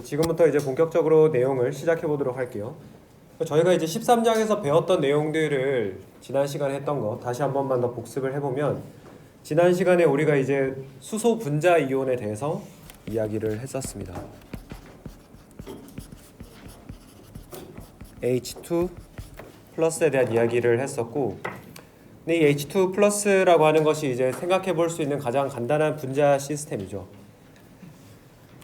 지금부터 이제 본격적으로 내용을 시작해 보도록 할게요. 저희가 이제 13장에서 배웠던 내용들을 지난 시간에 했던 거 다시 한 번만 더 복습을 해보면, 지난 시간에 우리가 이제 수소 분자 이온에 대해서 이야기를 했었습니다. H2 플러스에 대한 이야기를 했었고, 근데 이 H2 플러스라고 하는 것이 이제 생각해 볼 수 있는 가장 간단한 분자 시스템이죠.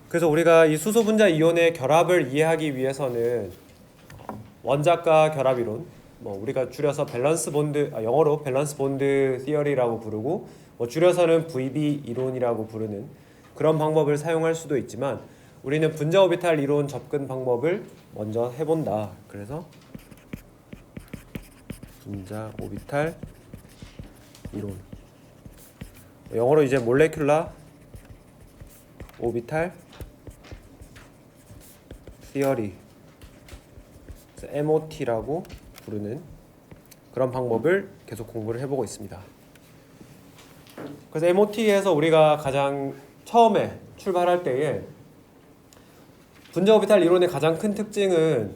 그래서 우리가 이 수소 분자 이온의 결합을 이해하기 위해서는 원자과 결합 이론, 우리가 줄여서 밸런스 본드, 영어로 밸런스 본드 시어리라고 부르고, 줄여서는 VB 이론이라고 부르는 그런 방법을 사용할 수도 있지만, 우리는 분자 오비탈 이론 접근 방법을 먼저 해본다. 그래서 분자 오비탈 이론, 영어로 이제 몰레큘라 오비탈 시어리, MOT라고 부르는 그런 방법을 계속 공부를 해보고 있습니다. 그래서 MOT에서 우리가 가장 처음에 출발할 때에 분자 오비탈 이론의 가장 큰 특징은,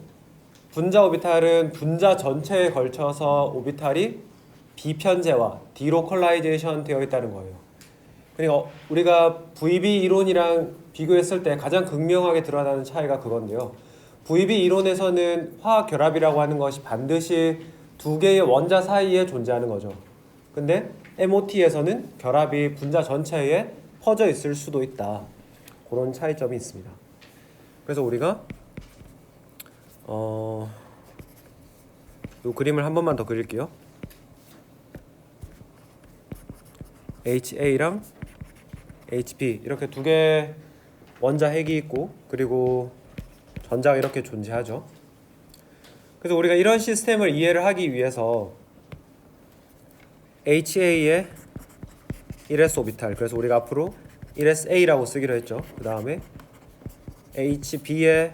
분자 오비탈은 분자 전체에 걸쳐서 오비탈이 비편제와 디로컬라이제이션 되어 있다는 거예요. 그러니까 우리가 VB 이론이랑 비교했을 때 가장 극명하게 드러나는 차이가 그건데요. VB 이론에서는 화학 결합이라고 하는 것이 반드시 두 개의 원자 사이에 존재하는 거죠. 근데 MOT에서는 결합이 분자 전체에 퍼져 있을 수도 있다. 그런 차이점이 있습니다. 그래서 우리가 이 그림을 한 번만 더 그릴게요. HA랑 HP 이렇게 두 개의 원자 핵이 있고, 그리고 전자가 이렇게 존재하죠. 그래서 우리가 이런 시스템을 이해를 하기 위해서 HA의 1s 오비탈, 그래서 우리가 앞으로 1sa라고 쓰기로 했죠. 그 다음에 HB의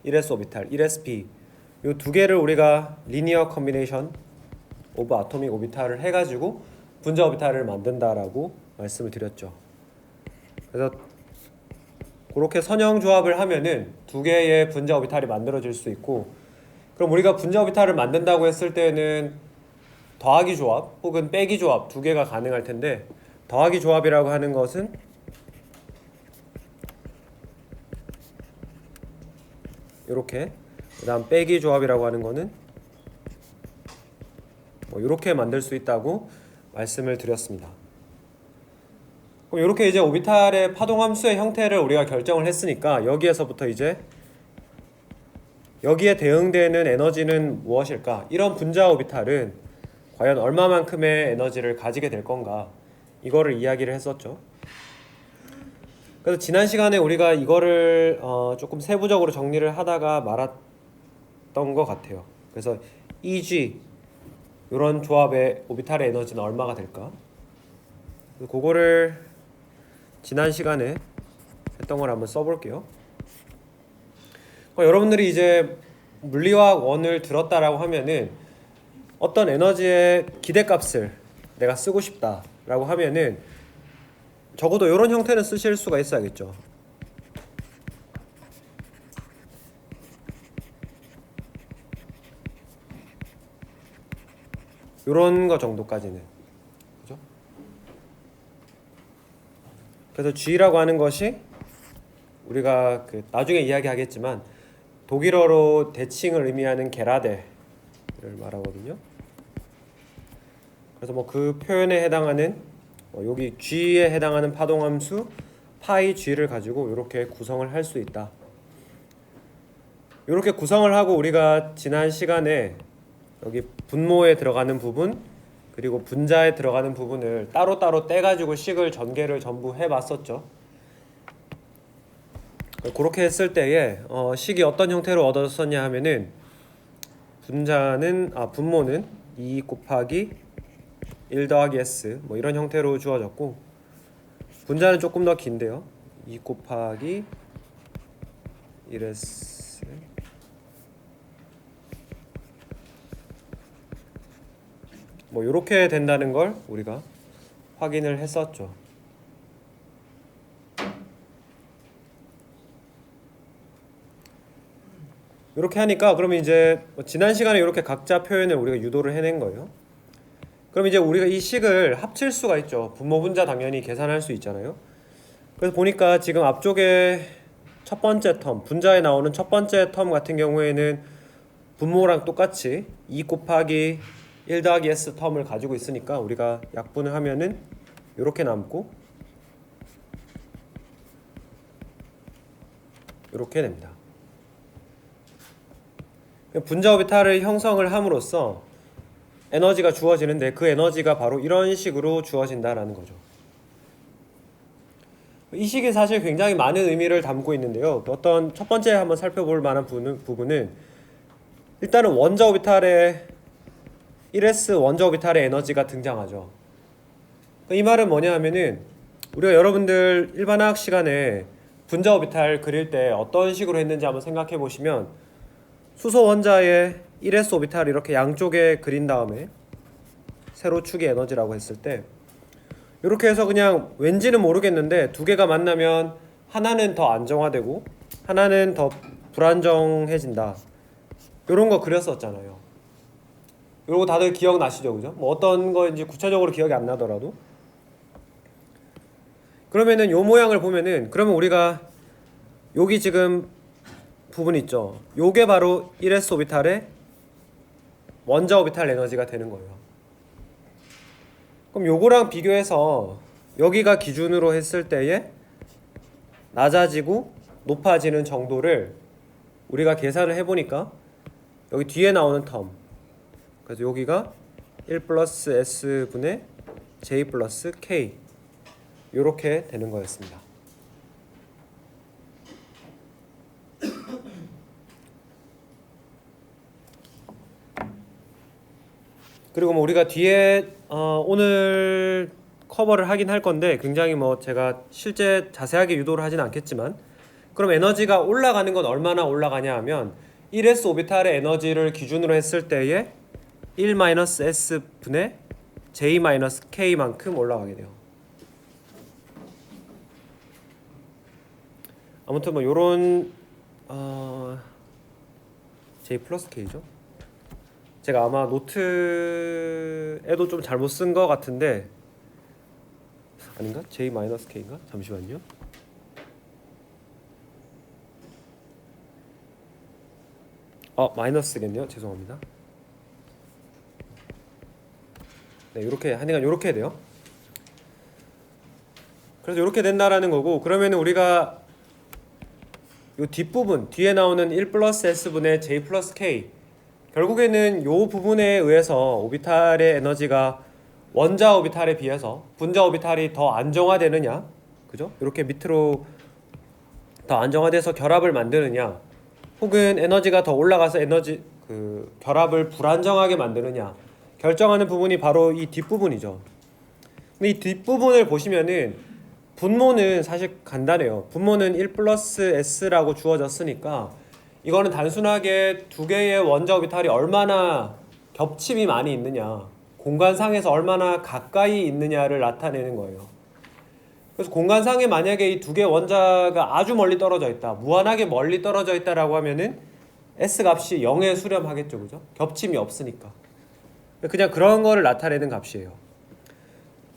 1s 오비탈, 1sp, 이 두 개를 우리가 리니어 컨비네이션 오브 아토믹 오비탈을 해가지고 분자 오비탈을 만든다라고 말씀을 드렸죠. 그래서 그렇게 선형 조합을 하면은 두 개의 분자 오비탈이 만들어질 수 있고, 그럼 우리가 분자 오비탈을 만든다고 했을 때는 더하기 조합 혹은 빼기 조합 두 개가 가능할 텐데, 더하기 조합이라고 하는 것은 이렇게, 그 다음 빼기 조합이라고 하는 거는 이렇게 만들 수 있다고 말씀을 드렸습니다. 그럼 이렇게 이제 오비탈의 파동함수의 형태를 우리가 결정을 했으니까, 여기에서부터 이제 여기에 대응되는 에너지는 무엇일까? 이런 분자 오비탈은 과연 얼마만큼의 에너지를 가지게 될 건가? 이거를 이야기를 했었죠. 그래서 지난 시간에 우리가 이거를 조금 세부적으로 정리를 하다가 말았던 것 같아요. 그래서 EG 이런 조합의 오비탈의 에너지는 얼마가 될까? 그거를 지난 시간에 했던 걸 한번 써볼게요. 여러분들이 이제 물리화학 1을 들었다라고 하면은 어떤 에너지의 기대값을 내가 쓰고 싶다라고 하면은 적어도 이런 형태는 쓰실 수가 있어야겠죠. 이런 거 정도까지는, 그죠? 그래서 G라고 하는 것이 우리가 나중에 이야기하겠지만 독일어로 대칭을 의미하는 게라데를 말하거든요. 그래서 그 표현에 해당하는 여기 G에 해당하는 파동함수 파이 G를 가지고 이렇게 구성을 할 수 있다. 이렇게 구성을 하고 우리가 지난 시간에 여기 분모에 들어가는 부분 그리고 분자에 들어가는 부분을 따로따로 떼가지고 식을 전개를 전부 해봤었죠. 그렇게 했을 때에 식이 어떤 형태로 얻어졌었냐 하면은, 분모는 2 곱하기 1 더하기 S 이런 형태로 주어졌고, 분자는 조금 더 긴데요. 2 곱하기 1S 이렇게 된다는 걸 우리가 확인을 했었죠. 이렇게 하니까 그러면 이제 지난 시간에 이렇게 각자 표현을 우리가 유도를 해낸 거예요. 그럼 이제 우리가 이 식을 합칠 수가 있죠. 분모 분자 당연히 계산할 수 있잖아요. 그래서 보니까 지금 앞쪽에 첫 번째 텀, 분자에 나오는 첫 번째 텀 같은 경우에는 분모랑 똑같이 2 곱하기 1 더하기 s 텀을 가지고 있으니까 우리가 약분을 하면은 이렇게 남고 이렇게 됩니다. 분자 오비탈을 형성을 함으로써 에너지가 주어지는데 그 에너지가 바로 이런 식으로 주어진다라는 거죠. 이 식이 사실 굉장히 많은 의미를 담고 있는데요. 어떤 첫 번째 한번 살펴볼 만한 부분은 일단은 원자 오비탈에 1s 원자 오비탈의 에너지가 등장하죠. 이 말은 뭐냐 하면은 우리가 여러분들 일반화학 시간에 분자 오비탈 그릴 때 어떤 식으로 했는지 한번 생각해 보시면 수소 원자의 1s 오비탈 이렇게 양쪽에 그린 다음에 세로축의 에너지라고 했을 때 이렇게 해서 그냥 왠지는 모르겠는데 두 개가 만나면 하나는 더 안정화되고 하나는 더 불안정해진다. 이런 거 그렸었잖아요. 이거 다들 기억나시죠? 그죠? 뭐 어떤 거인지 구체적으로 기억이 안 나더라도 그러면은 요 모양을 보면은 그러면 우리가 여기 지금 부분 있죠? 요게 바로 1s 오비탈의 원자 오비탈 에너지가 되는 거예요. 그럼 요거랑 비교해서 여기가 기준으로 했을 때에 낮아지고 높아지는 정도를 우리가 계산을 해보니까 여기 뒤에 나오는 텀 그래서 여기가 1 플러스 s 분의 j 플러스 k 요렇게 되는 거였습니다. 그리고 뭐 우리가 뒤에 오늘 커버를 하긴 할 건데 굉장히 뭐 제가 실제 자세하게 유도를 하진 않겠지만 그럼 에너지가 올라가는 건 얼마나 올라가냐 하면 1s 오비탈의 에너지를 기준으로 했을 때에 1-s 분의 j-k만큼 올라가게 돼요. 아무튼 뭐 요런 j 플러스 k죠. 제가 아마 노트에도 좀 잘못 쓴 것 같은데 아닌가? j-k인가? 잠시만요. 마이너스겠네요. 죄송합니다. 네, 이렇게 하니까 이렇게 돼요. 그래서 이렇게 된다라는 거고 그러면 우리가 이 뒷부분 뒤에 나오는 1 플러스 s분의 j 플러스 k 결국에는 이 부분에 의해서 오비탈의 에너지가 원자 오비탈에 비해서 분자 오비탈이 더 안정화되느냐, 그죠? 이렇게 밑으로 더 안정화돼서 결합을 만드느냐, 혹은 에너지가 더 올라가서 결합을 불안정하게 만드느냐 결정하는 부분이 바로 이 뒷부분이죠. 근데 이 뒷부분을 보시면은 분모는 사실 간단해요. 분모는 1 플러스 s라고 주어졌으니까 이거는 단순하게 두 개의 원자 오비탈이 얼마나 겹침이 많이 있느냐, 공간상에서 얼마나 가까이 있느냐를 나타내는 거예요. 그래서 공간상에 만약에 이 두 개 원자가 아주 멀리 떨어져 있다, 무한하게 멀리 떨어져 있다라고 하면은 S 값이 0에 수렴하겠죠, 그죠? 겹침이 없으니까. 그냥 그런 거를 나타내는 값이에요.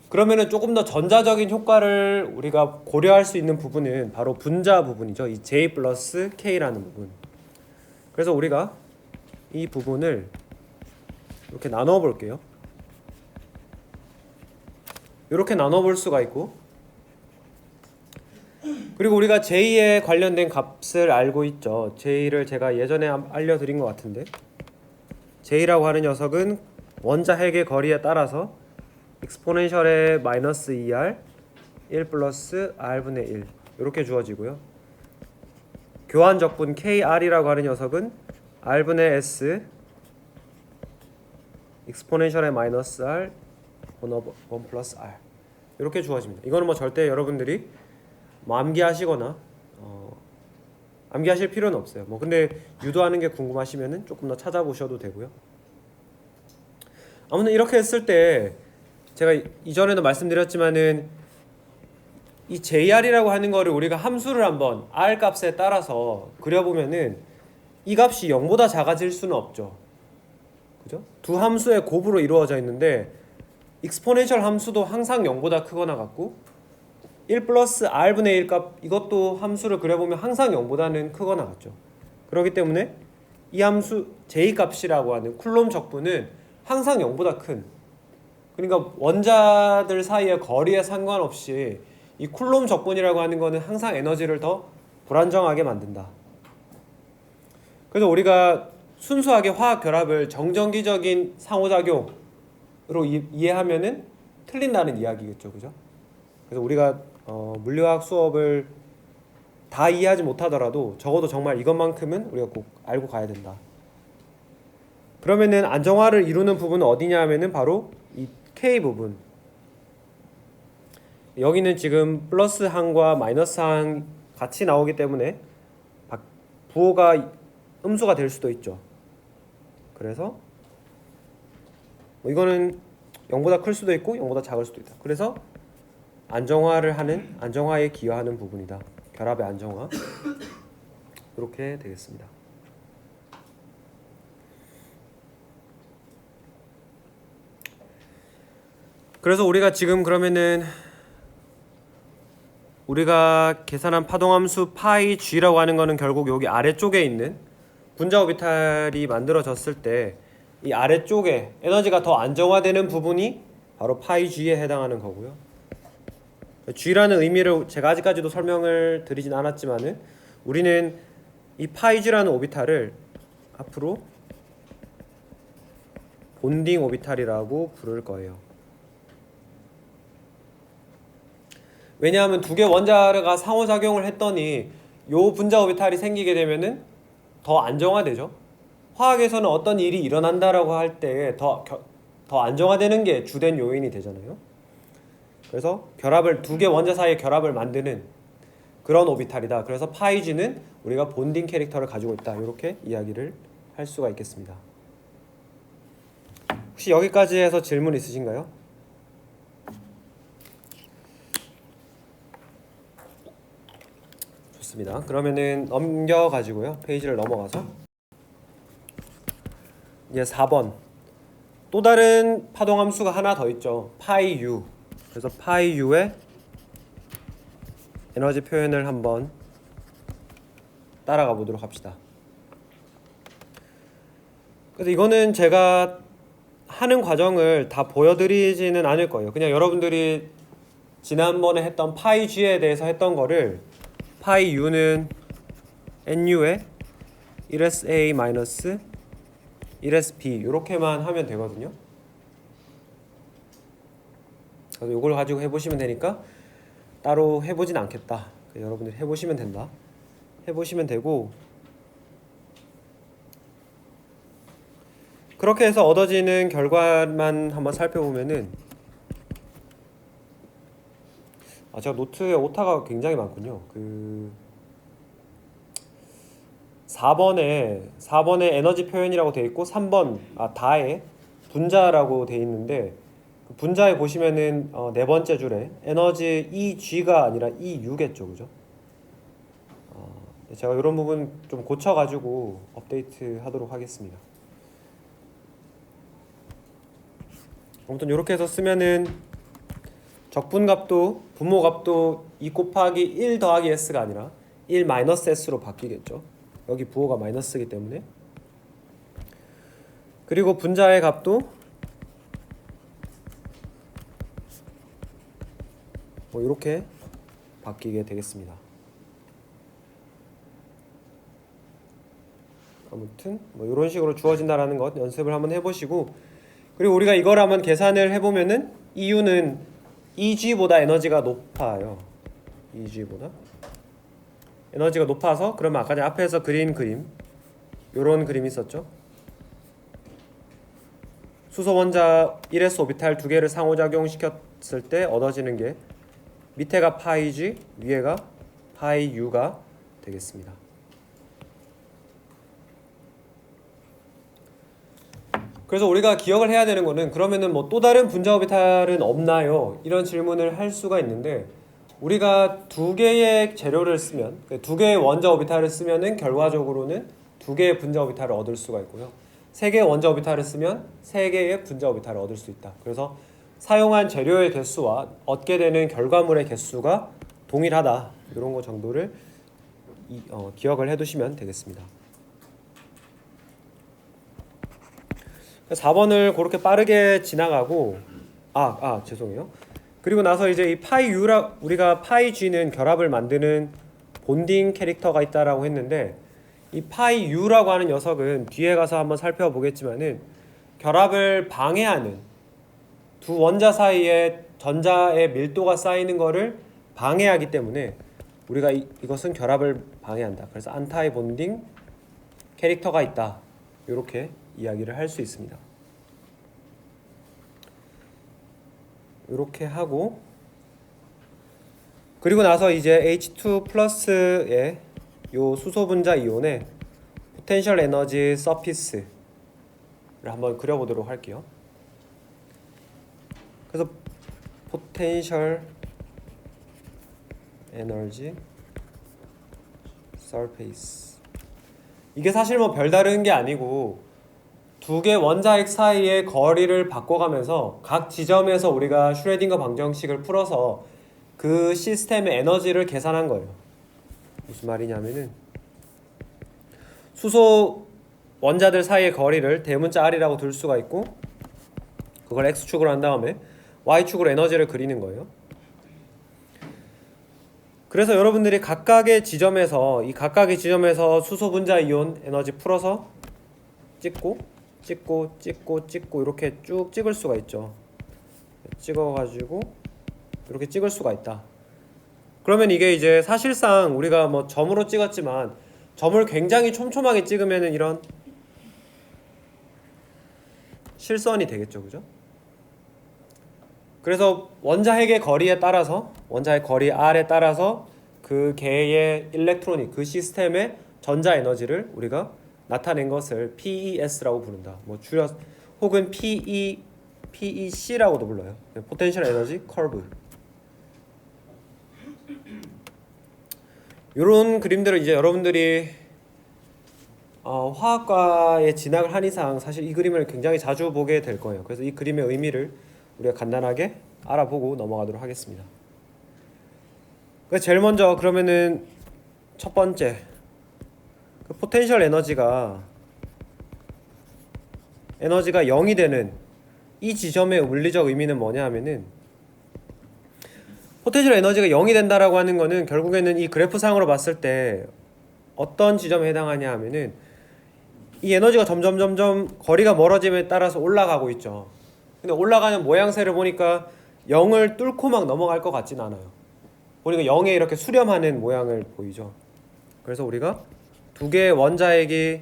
그러면은 조금 더 전자적인 효과를 우리가 고려할 수 있는 부분은 바로 분자 부분이죠. 이 J 플러스 K라는 부분. 그래서 우리가 이 부분을 이렇게 나눠 볼게요. 이렇게 나눠 볼 수가 있고, 그리고 우리가 J에 관련된 값을 알고 있죠. J를 제가 예전에 알려드린 것 같은데, J라고 하는 녀석은 원자 핵의 거리에 따라서 익스포넨셜의 마이너스 2r 1 플러스 r분의 1 이렇게 주어지고요. 교환적분 kr이라고 하는 녀석은 r분의 s 익스포넨셜의 마이너스 r 1 플러스 r 이렇게 주어집니다. 이거는 뭐 절대 여러분들이 뭐 암기하시거나 암기하실 필요는 없어요. 뭐 근데 유도하는 게 궁금하시면은 조금 더 찾아보셔도 되고요. 아무튼 이렇게 했을 때 제가 이전에도 말씀드렸지만은 이 JR이라고 하는 거를 우리가 함수를 한번 R 값에 따라서 그려보면은 이 값이 0보다 작아질 수는 없죠. 그죠? 두 함수의 곱으로 이루어져 있는데 익스포넨셜 함수도 항상 0보다 크거나 같고 1 플러스 r분의 1 값 이것도 함수를 그려보면 항상 0보다는 크거나 같죠. 그렇기 때문에 이 함수 J값이라고 하는 쿨롬 적분은 항상 0보다 큰, 그러니까 원자들 사이의 거리에 상관없이 이 쿨롬 적분이라고 하는 거는 항상 에너지를 더 불안정하게 만든다. 그래서 우리가 순수하게 화학 결합을 정전기적인 상호작용으로 이해하면은 틀린다는 이야기겠죠, 그죠? 그래서 우리가 물리화학 수업을 다 이해하지 못하더라도 적어도 정말 이것만큼은 우리가 꼭 알고 가야 된다. 그러면은 안정화를 이루는 부분은 어디냐 하면은 바로 이 K 부분. 여기는 지금 플러스 항과 마이너스 항 같이 나오기 때문에 부호가 음수가 될 수도 있죠. 그래서 이거는 0보다 클 수도 있고 0보다 작을 수도 있다. 그래서 안정화에 기여하는 부분이다. 결합의 안정화. 이렇게 되겠습니다. 그래서 우리가 지금 그러면은 우리가 계산한 파동함수 파이 g라고 하는 거는 결국 여기 아래쪽에 있는 분자 오비탈이 만들어졌을 때 이 아래쪽에 에너지가 더 안정화되는 부분이 바로 파이 g에 해당하는 거고요. g라는 의미를 제가 아직까지도 설명을 드리진 않았지만은 우리는 이 파이 g라는 오비탈을 앞으로 본딩 오비탈이라고 부를 거예요. 왜냐하면 두 개 원자가 상호작용을 했더니 요 분자 오비탈이 생기게 되면은 더 안정화되죠. 화학에서는 어떤 일이 일어난다라고 할 때 더 안정화되는 게 주된 요인이 되잖아요. 그래서 두 개 원자 사이의 결합을 만드는 그런 오비탈이다. 그래서 파이G는 우리가 본딩 캐릭터를 가지고 있다. 이렇게 이야기를 할 수가 있겠습니다. 혹시 여기까지 해서 질문 있으신가요? 좋습니다. 그러면은 넘겨가지고요. 페이지를 넘어가서 이제 4번 또 다른 파동함수가 하나 더 있죠. 파이 U. 그래서 파이 U의 에너지 표현을 한번 따라가 보도록 합시다. 그래서 이거는 제가 하는 과정을 다 보여드리지는 않을 거예요. 그냥 여러분들이 지난번에 했던 파이 G에 대해서 했던 거를 파이 U는 NU에 1SA 마이너스 1sb 이렇게만 하면 되거든요. 그래서 이걸 가지고 해보시면 되니까 따로 해보진 않겠다. 여러분들이 해보시면 된다. 해보시면 되고 그렇게 해서 얻어지는 결과만 한번 살펴보면은 제가 노트에 오타가 굉장히 많군요. 4번에 에너지 표현이라고 되어 있고 3번 다에 분자라고 되어 있는데 그 분자에 보시면은 네 번째 줄에 에너지 EG가 아니라 EU겠죠, 그죠? 제가 이런 부분 좀 고쳐가지고 업데이트 하도록 하겠습니다. 아무튼 이렇게 해서 쓰면은 적분값도 분모값도 2 곱하기 1 더하기 S가 아니라 1 마이너스 S로 바뀌겠죠. 여기 부호가 마이너스이기 때문에. 그리고 분자의 값도 이렇게 바뀌게 되겠습니다. 아무튼 이런 식으로 주어진다라는 것 연습을 한번 해보시고, 그리고 우리가 이걸 한번 계산을 해보면은 EU는 EG보다 에너지가 높아요. EG보다 에너지가 높아서, 그러면 아까 전에 앞에서 그린 그림, 요런 그림이 있었죠. 수소 원자 1s 오비탈 두 개를 상호작용 시켰을 때 얻어지는 게 밑에가 파이 G, 위에가 파이 U가 되겠습니다. 그래서 우리가 기억을 해야 되는 거는, 그러면은 또 다른 분자 오비탈은 없나요? 이런 질문을 할 수가 있는데, 우리가 두 개의 재료를 쓰면, 두 개의 원자 오비탈을 쓰면은 결과적으로는 두 개의 분자 오비탈을 얻을 수가 있고요. 세 개의 원자 오비탈을 쓰면 세 개의 분자 오비탈을 얻을 수 있다. 그래서 사용한 재료의 개수와 얻게 되는 결과물의 개수가 동일하다. 이런 거 정도를 기억을 해두시면 되겠습니다. 4번을 그렇게 빠르게 지나가고 죄송해요. 그리고 나서 이제 이 파이 U라 우리가 파이 G는 결합을 만드는 본딩 캐릭터가 있다라고 했는데 이 파이 U라고 하는 녀석은 뒤에 가서 한번 살펴보겠지만은 결합을 방해하는 두 원자 사이에 전자의 밀도가 쌓이는 거를 방해하기 때문에 우리가 이것은 결합을 방해한다. 그래서 안타이 본딩 캐릭터가 있다. 이렇게 이야기를 할 수 있습니다. 이렇게 하고 그리고 나서 이제 H2 플러스의 요 수소 분자 이온의 포텐셜 에너지 서피스를 한번 그려보도록 할게요. 그래서 포텐셜 에너지 서페이스 이게 사실 뭐 별다른 게 아니고 두 개 원자핵 사이의 거리를 바꿔가면서 각 지점에서 우리가 슈레딩거 방정식을 풀어서 그 시스템의 에너지를 계산한 거예요. 무슨 말이냐면은 수소 원자들 사이의 거리를 대문자 r이라고 둘 수가 있고 그걸 x축으로 한 다음에 y축으로 에너지를 그리는 거예요. 그래서 여러분들이 각각의 지점에서 수소 분자 이온 에너지 풀어서 찍고 이렇게 쭉 찍을 수가 있죠. 찍어가지고 이렇게 찍을 수가 있다. 그러면 이게 이제 사실상 우리가 뭐 점으로 찍었지만 점을 굉장히 촘촘하게 찍으면은 이런 실선이 되겠죠, 그죠? 그래서 원자핵의 거리에 따라서 원자핵 거리 R에 따라서 그 개의 일렉트로닉 그 시스템의 전자 에너지를 우리가 나타낸 것을 PES라고 부른다. 뭐 줄여 혹은 PEC라고도 불러요. 포텐셜 에너지 커브. 이런 그림들을 이제 여러분들이 화학과에 진학을 한 이상 사실 이 그림을 굉장히 자주 보게 될 거예요. 그래서 이 그림의 의미를 우리가 간단하게 알아보고 넘어가도록 하겠습니다. 제일 먼저 그러면은 첫 번째 그 포텐셜 에너지가 0이 되는 이 지점의 물리적 의미는 뭐냐 하면은 포텐셜 에너지가 0이 된다라고 하는 거는 결국에는 이 그래프상으로 봤을 때 어떤 지점에 해당하냐 하면은 이 에너지가 점점 거리가 멀어짐에 따라서 올라가고 있죠. 근데 올라가는 모양새를 보니까 0을 뚫고 막 넘어갈 것 같진 않아요. 보니까 0에 이렇게 수렴하는 모양을 보이죠. 그래서 우리가 두 개의 원자핵이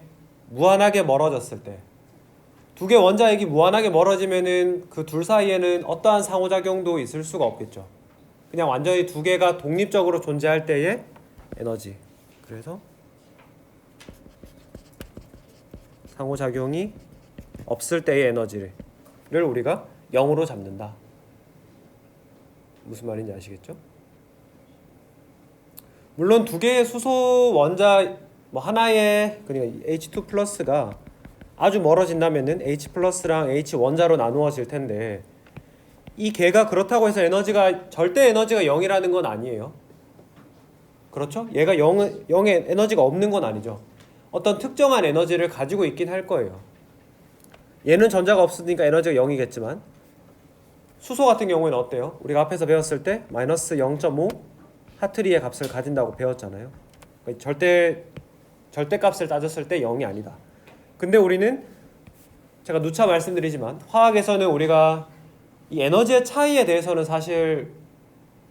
무한하게 멀어졌을 때 두 개의 원자핵이 무한하게 멀어지면은 그 둘 사이에는 어떠한 상호작용도 있을 수가 없겠죠. 그냥 완전히 두 개가 독립적으로 존재할 때의 에너지. 그래서 상호작용이 없을 때의 에너지를 우리가 0으로 잡는다. 무슨 말인지 아시겠죠? 물론 두 개의 수소 원자 하나의 그러니까 H2 플러스가 아주 멀어진다면은 H 플러스랑 H 원자로 나누어질 텐데 이 개가 그렇다고 해서 절대 에너지가 0이라는 건 아니에요. 그렇죠? 얘가 0의 에너지가 없는 건 아니죠. 어떤 특정한 에너지를 가지고 있긴 할 거예요. 얘는 전자가 없으니까 에너지가 0이겠지만 수소 같은 경우에는 어때요? 우리가 앞에서 배웠을 때 마이너스 0.5 하트리의 값을 가진다고 배웠잖아요. 그러니까 절대값을 따졌을 때 0이 아니다. 근데 우리는 제가 누차 말씀드리지만 화학에서는 우리가 이 에너지의 차이에 대해서는 사실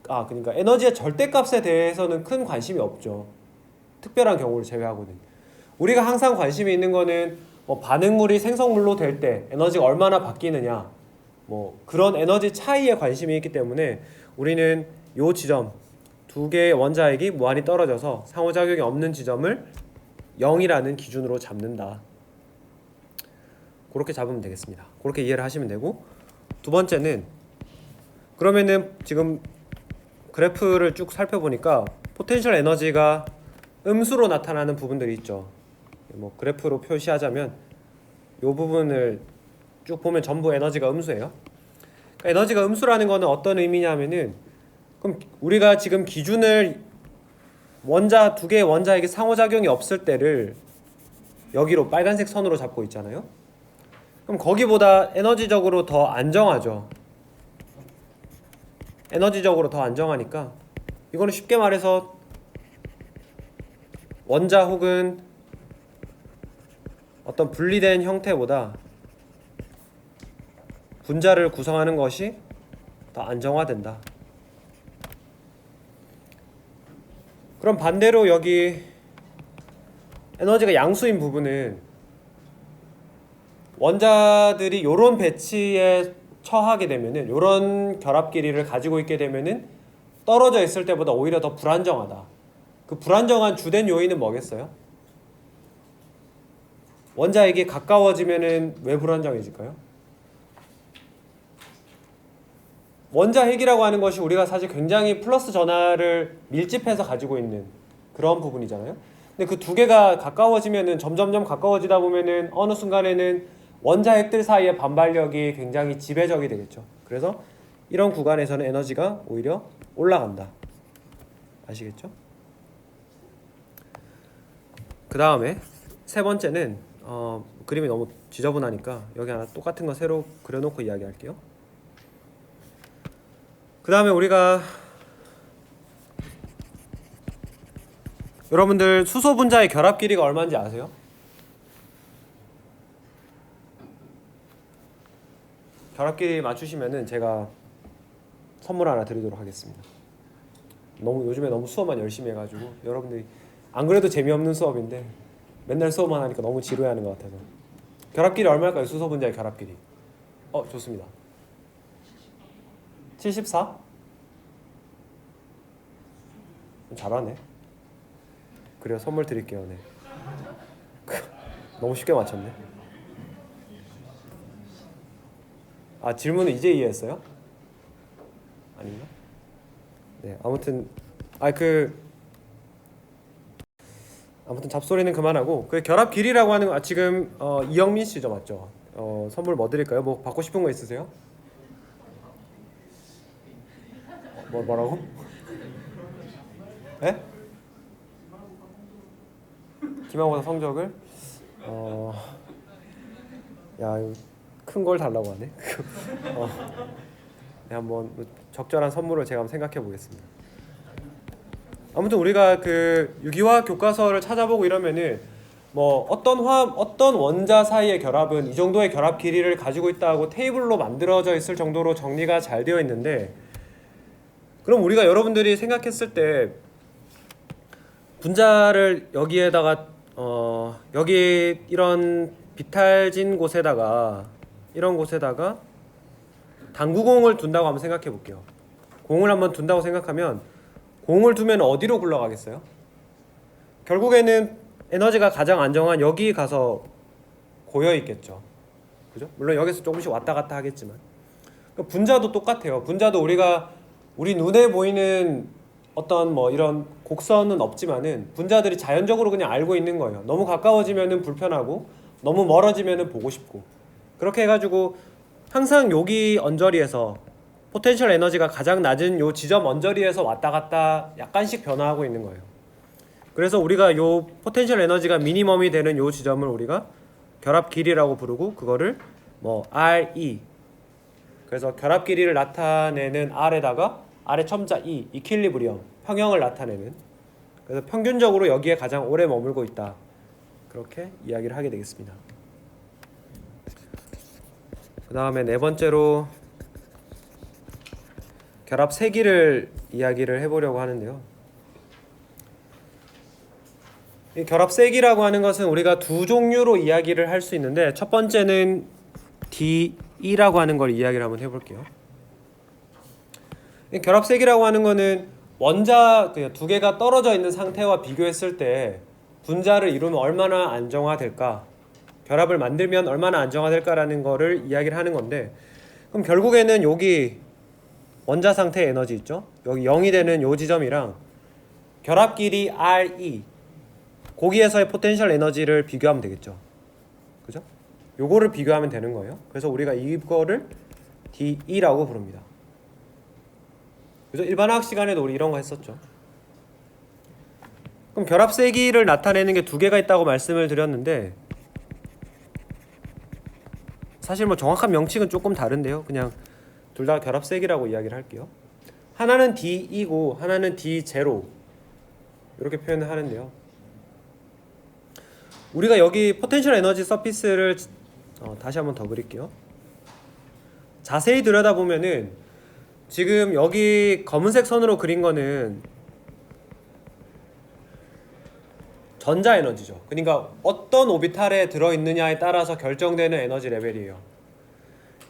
그러니까 에너지의 절대값에 대해서는 큰 관심이 없죠. 특별한 경우를 제외하고는. 우리가 항상 관심이 있는 거는 반응물이 생성물로 될 때 에너지가 얼마나 바뀌느냐 그런 에너지 차이에 관심이 있기 때문에 우리는 요 지점 두 개의 원자핵이 무한히 떨어져서 상호작용이 없는 지점을 0이라는 기준으로 잡는다. 그렇게 잡으면 되겠습니다. 그렇게 이해를 하시면 되고 두 번째는 그러면은 지금 그래프를 쭉 살펴보니까 포텐셜 에너지가 음수로 나타나는 부분들이 있죠. 뭐 그래프로 표시하자면 이 부분을 쭉 보면 전부 에너지가 음수예요. 그러니까 에너지가 음수라는 거는 어떤 의미냐면은 그럼 우리가 지금 기준을 원자 두 개의 원자에게 상호작용이 없을 때를 여기로 빨간색 선으로 잡고 있잖아요. 그럼 거기보다 에너지적으로 더 안정하죠. 에너지적으로 더 안정하니까 이거는 쉽게 말해서 원자 혹은 어떤 분리된 형태보다 분자를 구성하는 것이 더 안정화된다. 그럼 반대로 여기 에너지가 양수인 부분은 원자들이 이런 배치에 처하게 되면은 이런 결합 길이를 가지고 있게 되면은 떨어져 있을 때보다 오히려 더 불안정하다. 그 불안정한 주된 요인은 뭐겠어요? 원자에게 가까워지면은 왜 불안정해질까요? 원자 핵이라고 하는 것이 우리가 사실 굉장히 플러스 전하를 밀집해서 가지고 있는 그런 부분이잖아요. 근데 그 두 개가 가까워지면은 점점점 가까워지다 보면은 어느 순간에는 원자 핵들 사이의 반발력이 굉장히 지배적이 되겠죠. 그래서 이런 구간에서는 에너지가 오히려 올라간다. 아시겠죠? 그 다음에 세 번째는 그림이 너무 지저분하니까 여기 하나 똑같은 거 새로 그려놓고 이야기할게요. 그 다음에 우리가 여러분들 수소 분자의 결합 길이가 얼마인지 아세요? 결합 길이 맞추시면은 제가 선물 하나 드리도록 하겠습니다. 요즘에 너무 수업만 열심히 해가지고 여러분들이 안 그래도 재미없는 수업인데 맨날 수업만 하니까 너무 지루해하는 것 같아서. 결합 길이 얼마일까요? 수소 분자의 결합 길이. 좋습니다. 74? 잘하네. 그래요, 선물 드릴게요. 네. 너무 쉽게 맞췄네. 질문은 이제 이해했어요? 아닌가? 네, 아무튼 아무튼 잡소리는 그만하고 그 결합 길이라고 하는 거 지금 이영민 씨죠, 맞죠? 선물 뭐 드릴까요? 뭐 받고 싶은 거 있으세요? 뭐라고? 네? 기말고사 성적을 큰 걸 달라고 하네. 네, 한번 적절한 선물을 제가 한번 생각해 보겠습니다. 아무튼 우리가 그 유기화학 교과서를 찾아보고 이러면은 뭐 어떤 원자 사이의 결합은 이 정도의 결합 길이를 가지고 있다고 테이블로 만들어져 있을 정도로 정리가 잘 되어 있는데, 그럼 우리가 여러분들이 생각했을 때 분자를 여기에다가 여기 이런 비탈진 곳에다가 이런 곳에다가 당구공을 둔다고 한번 생각해 볼게요. 공을 한번 둔다고 생각하면 공을 두면 어디로 굴러가겠어요? 결국에는 에너지가 가장 안정한 여기 가서 고여 있겠죠. 그죠? 물론 여기서 조금씩 왔다 갔다 하겠지만 분자도 똑같아요. 분자도 우리 눈에 보이는 어떤 뭐 이런 곡선은 없지만은 분자들이 자연적으로 그냥 알고 있는 거예요. 너무 가까워지면은 불편하고 너무 멀어지면은 보고 싶고, 그렇게 해가지고 항상 여기 언저리에서 포텐셜 에너지가 가장 낮은 요 지점 언저리에서 왔다 갔다 약간씩 변화하고 있는 거예요. 그래서 우리가 요 포텐셜 에너지가 미니멈이 되는 요 지점을 우리가 결합 길이라고 부르고, 그거를 뭐 RE, 그래서 결합 길이를 나타내는 R에다가 R의 첨자 E, 이퀄리브리엄, 평형을 나타내는, 그래서 평균적으로 여기에 가장 오래 머물고 있다, 그렇게 이야기를 하게 되겠습니다. 그 다음에 네 번째로 결합 세기를 이야기를 해보려고 하는데요. 이 결합 세기라고 하는 것은 우리가 두 종류로 이야기를 할 수 있는데, 첫 번째는 DE라고 하는 걸 이야기를 한번 해볼게요. 이 결합 세기라고 하는 거는 원자 두 개가 떨어져 있는 상태와 비교했을 때 분자를 이루면 얼마나 안정화될까, 결합을 만들면 얼마나 안정화될까라는 거를 이야기를 하는 건데, 그럼 결국에는 여기 원자 상태 에너지 있죠? 여기 0이 되는 요 지점이랑 결합 길이 RE, 거기에서의 포텐셜 에너지를 비교하면 되겠죠. 그죠? 요거를 비교하면 되는 거예요. 그래서 우리가 이거를 DE라고 부릅니다. 그죠? 일반화학 시간에도 우리 이런 거 했었죠. 그럼 결합 세기를 나타내는 게 두 개가 있다고 말씀을 드렸는데, 사실 뭐 정확한 명칭은 조금 다른데요. 그냥 둘 다 결합 세기라고 이야기를 할게요. 하나는 DE고 하나는 D0 이렇게 표현을 하는데요. 우리가 여기 포텐셜 에너지 서피스를 다시 한번 더 그릴게요. 자세히 들여다보면은 지금 여기 검은색 선으로 그린 거는 전자 에너지죠. 그러니까 어떤 오비탈에 들어있느냐에 따라서 결정되는 에너지 레벨이에요.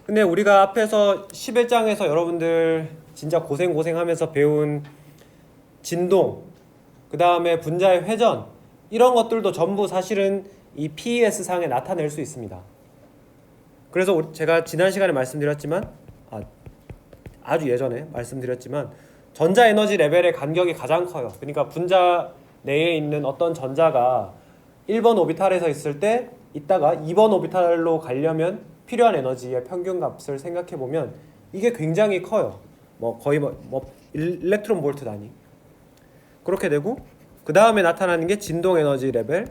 근데 우리가 앞에서 11장에서 여러분들 진짜 고생하면서 배운 진동, 그 다음에 분자의 회전, 이런 것들도 전부 사실은 이 PES 상에 나타낼 수 있습니다. 그래서 제가 지난 시간에 말씀드렸지만, 아주 예전에 말씀드렸지만, 전자 에너지 레벨의 간격이 가장 커요. 그러니까 분자 내에 있는 어떤 전자가 1번 오비탈에서 있을 때 이따가 2번 오비탈로 가려면 필요한 에너지의 평균 값을 생각해 보면 이게 굉장히 커요. 뭐 거의 일렉트론 볼트 단위. 그렇게 되고 그 다음에 나타나는 게 진동 에너지 레벨,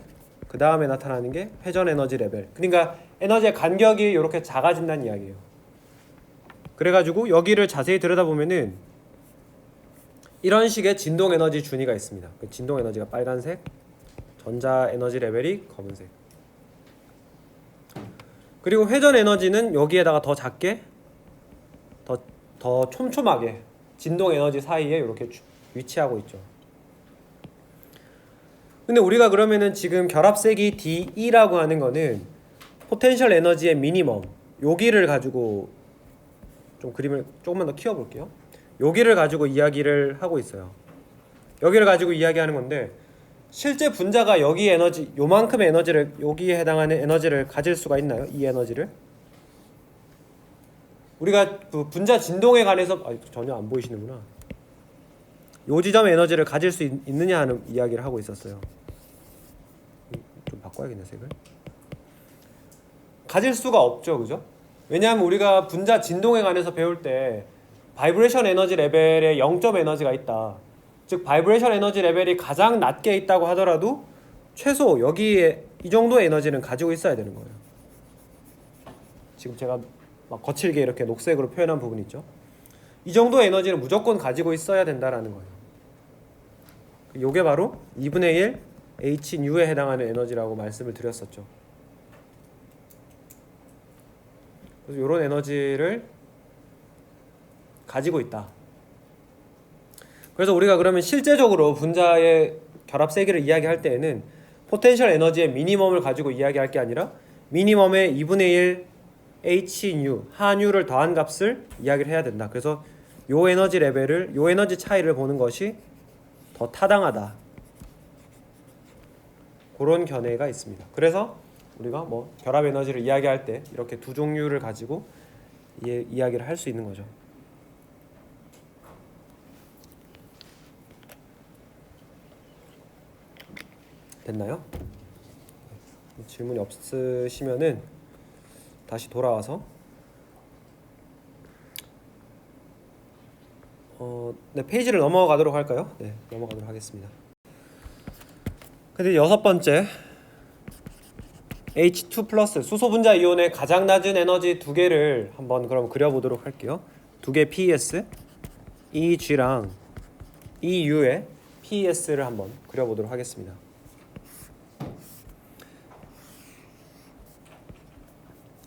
그 다음에 나타나는 게 회전 에너지 레벨. 그러니까 에너지의 간격이 이렇게 작아진다는 이야기예요. 그래가지고 여기를 자세히 들여다보면은 이런 식의 진동 에너지 준위가 있습니다. 그 진동 에너지가 빨간색, 전자 에너지 레벨이 검은색. 그리고 회전 에너지는 여기에다가 더 작게, 더 촘촘하게 진동 에너지 사이에 이렇게 위치하고 있죠. 근데 우리가 그러면은 지금 결합세기 DE라고 하는 거는 포텐셜 에너지의 미니멈, 여기를 가지고 좀 그림을 조금만 더 키워볼게요. 여기를 가지고 이야기를 하고 있어요. 여기를 가지고 이야기하는 건데, 실제 분자가 여기 에너지, 요만큼의 에너지를, 여기에 해당하는 에너지를 가질 수가 있나요? 이 에너지를? 우리가 그 분자 진동에 관해서 전혀 안 보이시는구나. 요 지점의 에너지를 가질 수 있느냐 하는 이야기를 하고 있었어요. 좀 바꿔야겠네, 색을. 가질 수가 없죠, 그죠? 왜냐하면 우리가 분자 진동에 관해서 배울 때 바이브레이션 에너지 레벨에 0점 에너지가 있다. 즉 바이브레이션 에너지 레벨이 가장 낮게 있다고 하더라도 최소 여기에 이 정도의 에너지는 가지고 있어야 되는 거예요. 지금 제가 막 거칠게 이렇게 녹색으로 표현한 부분 있죠. 이 정도의 에너지는 무조건 가지고 있어야 된다라는 거예요. 이게 바로 2분의 1 HNU에 해당하는 에너지라고 말씀을 드렸었죠. 그래서 이런 에너지를 가지고 있다. 그래서 우리가 그러면 실제적으로 분자의 결합 세기를 이야기할 때에는 포텐셜 에너지의 미니멈을 가지고 이야기할 게 아니라 미니멈의 2분의 1 HNU, 한유를 더한 값을 이야기를 해야 된다. 그래서 요 에너지 레벨을, 요 에너지 차이를 보는 것이 더 타당하다. 그런 견해가 있습니다. 그래서 우리가 뭐 결합 에너지를 이야기할 때 이렇게 두 종류를 가지고 이야기를 할 수 있는 거죠. 됐나요? 질문이 없으시면은 다시 돌아와서 네, 페이지를 넘어가도록 할까요? 네, 넘어가도록 하겠습니다. 근데 여섯 번째 H2 플러스 수소 분자 이온의 가장 낮은 에너지 두 개를 한번 그럼 그려보도록 할게요. 두 개 PES, EG랑 EU의 PES를 한번 그려보도록 하겠습니다.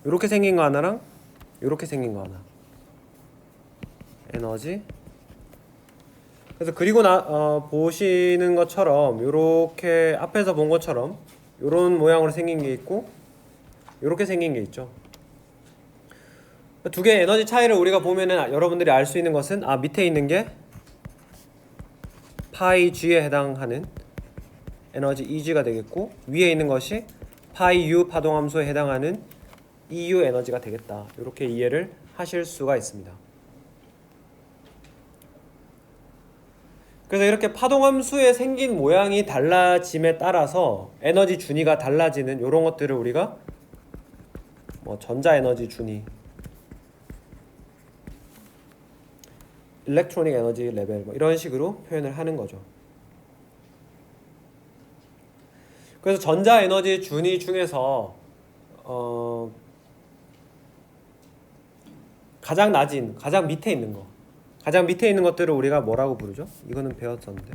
이렇게 생긴 거 하나랑 이렇게 생긴 거 하나. 에너지. 그래서 그리고 보시는 것처럼 이렇게 앞에서 본 것처럼 이런 모양으로 생긴 게 있고 이렇게 생긴 게 있죠. 두 개의 에너지 차이를 우리가 보면은 여러분들이 알 수 있는 것은 밑에 있는 게 파이 G에 해당하는 에너지 EG가 되겠고 위에 있는 것이 파이 U 파동함수에 해당하는 EU 에너지가 되겠다. 이렇게 이해를 하실 수가 있습니다. 그래서 이렇게 파동함수의 생긴 모양이 달라짐에 따라서 에너지 준위가 달라지는 이런 것들을 우리가 뭐 전자에너지 준위, 일렉트로닉 에너지 레벨 뭐 이런 식으로 표현을 하는 거죠. 그래서 전자에너지 준위 중에서 가장 낮은, 가장 밑에 있는 거, 가장 밑에 있는 것들을 우리가 뭐라고 부르죠? 이거는 배웠었는데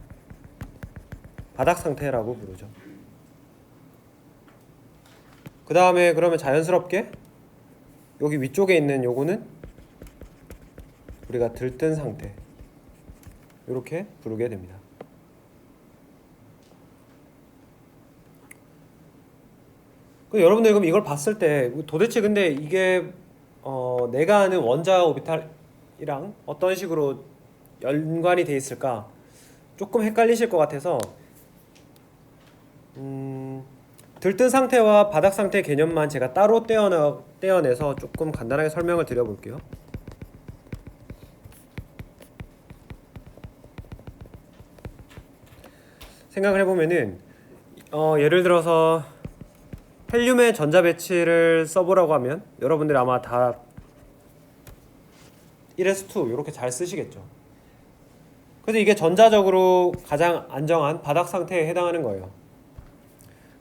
바닥 상태라고 부르죠. 그 다음에 그러면 자연스럽게 여기 위쪽에 있는 요거는 우리가 들뜬 상태, 이렇게 부르게 됩니다. 여러분들 그럼 이걸 봤을 때 도대체 근데 이게 내가 아는 원자 오비탈이랑 어떤 식으로 연관이 돼 있을까 조금 헷갈리실 것 같아서 들뜬 상태와 바닥 상태 개념만 제가 따로 떼어내서 조금 간단하게 설명을 드려볼게요. 생각을 해보면은 예를 들어서 헬륨의 전자 배치를 써보라고 하면 여러분들이 아마 다 1s2 이렇게 잘 쓰시겠죠. 그래서 이게 전자적으로 가장 안정한 바닥 상태에 해당하는 거예요.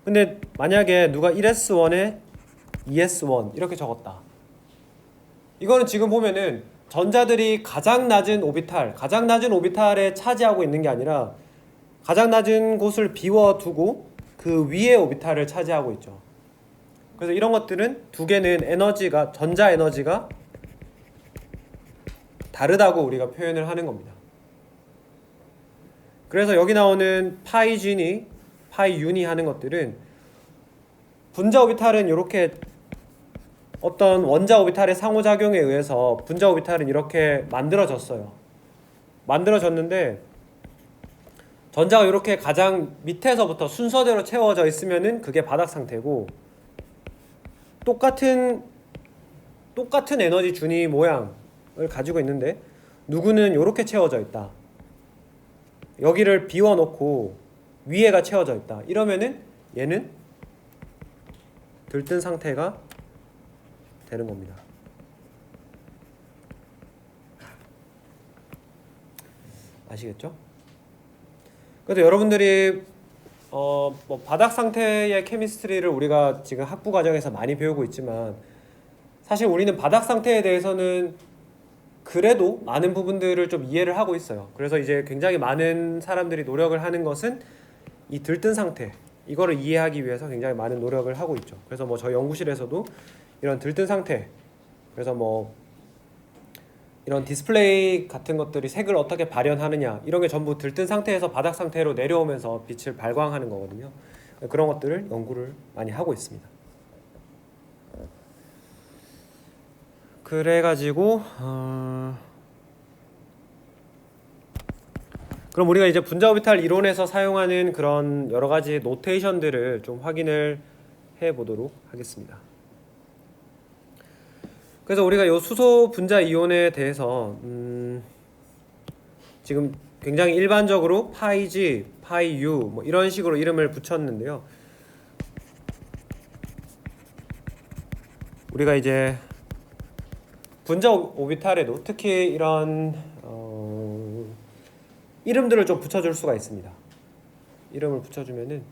근데 만약에 누가 1s1에 2s1 이렇게 적었다. 이거는 지금 보면은 전자들이 가장 낮은 오비탈에 차지하고 있는 게 아니라 가장 낮은 곳을 비워두고 그 위에 오비탈을 차지하고 있죠. 그래서 이런 것들은 두 개는 에너지가, 전자 에너지가 다르다고 우리가 표현을 하는 겁니다. 그래서 여기 나오는 파이 G니, 파이 U니 하는 것들은 분자 오비탈은 이렇게 어떤 원자 오비탈의 상호작용에 의해서 분자 오비탈은 이렇게 만들어졌어요. 만들어졌는데 전자가 이렇게 가장 밑에서부터 순서대로 채워져 있으면은 그게 바닥 상태고, 똑같은 에너지 준위 모양을 가지고 있는데 누구는 이렇게 채워져 있다. 여기를 비워놓고 위에가 채워져 있다. 이러면은 얘는 들뜬 상태가 되는 겁니다. 아시겠죠? 그래서 여러분들이 뭐 바닥 상태의 케미스트리를 우리가 지금 학부 과정에서 많이 배우고 있지만 사실 우리는 바닥 상태에 대해서는 그래도 많은 부분들을 좀 이해를 하고 있어요. 그래서 이제 굉장히 많은 사람들이 노력을 하는 것은 이 들뜬 상태, 이거를 이해하기 위해서 굉장히 많은 노력을 하고 있죠. 그래서 뭐 저희 연구실에서도 이런 들뜬 상태, 그래서 뭐 이런 디스플레이 같은 것들이 색을 어떻게 발현하느냐, 이런 게 전부 들뜬 상태에서 바닥 상태로 내려오면서 빛을 발광하는 거거든요. 그런 것들을 연구를 많이 하고 있습니다. 그래가지고 그럼 우리가 이제 분자 오비탈 이론에서 사용하는 그런 여러 가지 노테이션들을 좀 확인을 해 보도록 하겠습니다. 그래서 우리가 이 수소 분자 이온에 대해서 지금 굉장히 일반적으로 파이 G, 파이 U 뭐 이런 식으로 이름을 붙였는데요. 우리가 이제 분자 오비탈에도 특히 이런 이름들을 좀 붙여줄 수가 있습니다. 이름을 붙여주면은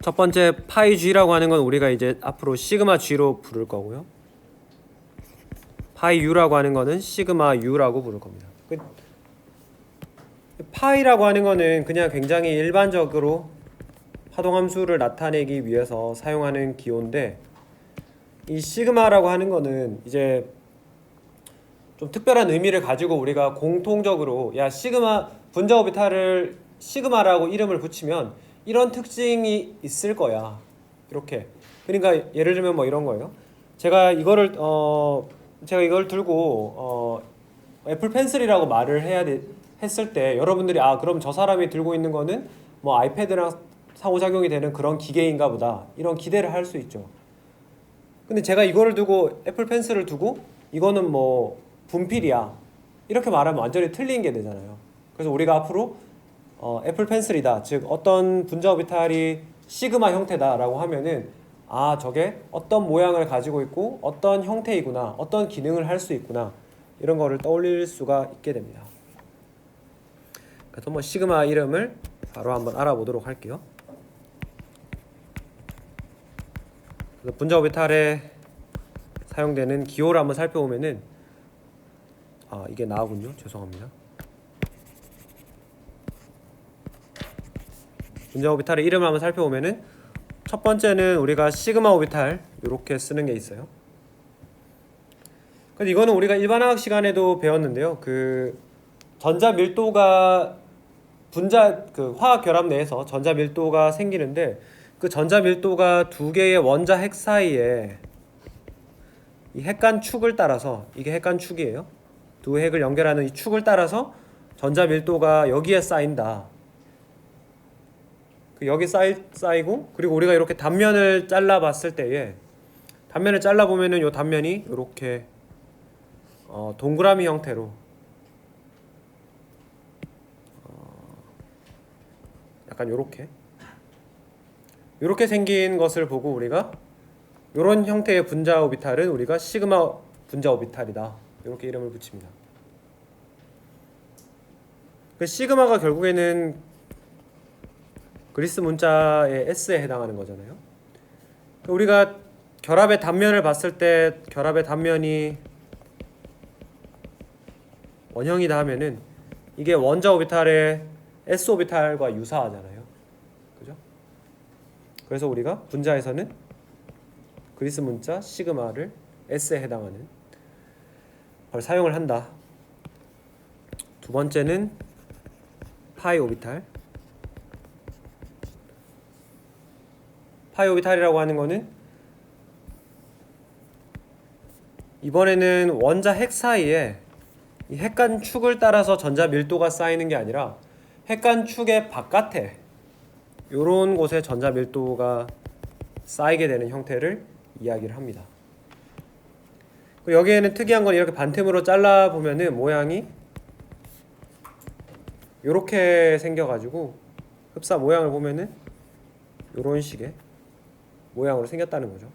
첫 번째 파이 G라고 하는 건 우리가 이제 앞으로 시그마 G로 부를 거고요. 파이 U라고 하는 거는 시그마 U라고 부를 겁니다. 파이라고 하는 거는 그냥 굉장히 일반적으로 파동함수를 나타내기 위해서 사용하는 기호인데, 이 시그마라고 하는 거는 이제 좀 특별한 의미를 가지고 우리가 공통적으로 야 시그마 분자 오비탈을 시그마라고 이름을 붙이면 이런 특징이 있을 거야, 이렇게. 그러니까 예를 들면 뭐 이런 거예요. 제가 이걸 들고 애플 펜슬이라고 말을 했을 때 여러분들이 아 그럼 저 사람이 들고 있는 거는 뭐 아이패드랑 상호작용이 되는 그런 기계인가 보다, 이런 기대를 할 수 있죠. 근데 제가 이거를 두고 애플 펜슬을 두고 이거는 뭐 분필이야 이렇게 말하면 완전히 틀린 게 되잖아요. 그래서 우리가 앞으로 애플 펜슬이다, 즉 어떤 분자 오비탈이 시그마 형태다라고 하면은 아, 저게 어떤 모양을 가지고 있고 어떤 형태이구나, 어떤 기능을 할 수 있구나, 이런 거를 떠올릴 수가 있게 됩니다. 그래서 시그마 이름을 바로 한번 알아보도록 할게요. 그래서 분자 오비탈에 사용되는 기호를 한번 살펴보면은 이게 나오군요. 죄송합니다. 분자 오비탈의 이름을 한번 살펴보면은 첫 번째는 우리가 시그마 오비탈 이렇게 쓰는 게 있어요. 근데 이거는 우리가 일반화학 시간에도 배웠는데요. 그 전자 밀도가 분자 화학 결합 내에서 전자 밀도가 생기는데 그 전자 밀도가 두 개의 원자 핵 사이에 이 핵간 축을 따라서, 이게 핵간 축이에요. 두 핵을 연결하는 이 축을 따라서 전자 밀도가 여기에 쌓인다. 여기 쌓이고, 그리고 우리가 이렇게 단면을 잘라 봤을 때에, 단면을 잘라 보면은 이 단면이 이렇게 동그라미 형태로 약간 요렇게 생긴 것을 보고 우리가 요런 형태의 분자 오비탈은 우리가 시그마 분자 오비탈이다, 이렇게 이름을 붙입니다. 그 시그마가 결국에는 그리스 문자의 S에 해당하는 거잖아요. 우리가 결합의 단면을 봤을 때 결합의 단면이 원형이다 하면은 이게 원자 오비탈의 S 오비탈과 유사하잖아요. 그죠? 그래서 우리가 분자에서는 그리스 문자 시그마를 S에 해당하는 걸 사용을 한다. 두 번째는 파이 오비탈. 파이 오비탈이라고 하는 거는 이번에는 원자 핵 사이에 이 핵간 축을 따라서 전자 밀도가 쌓이는 게 아니라 핵간 축의 바깥에 요런 곳에 전자 밀도가 쌓이게 되는 형태를 이야기를 합니다. 여기에는 특이한 건 이렇게 반틈으로 잘라 보면은 모양이 요렇게 생겨가지고 흡사 모양을 보면은 요런 식의 모양으로 생겼다는 거죠.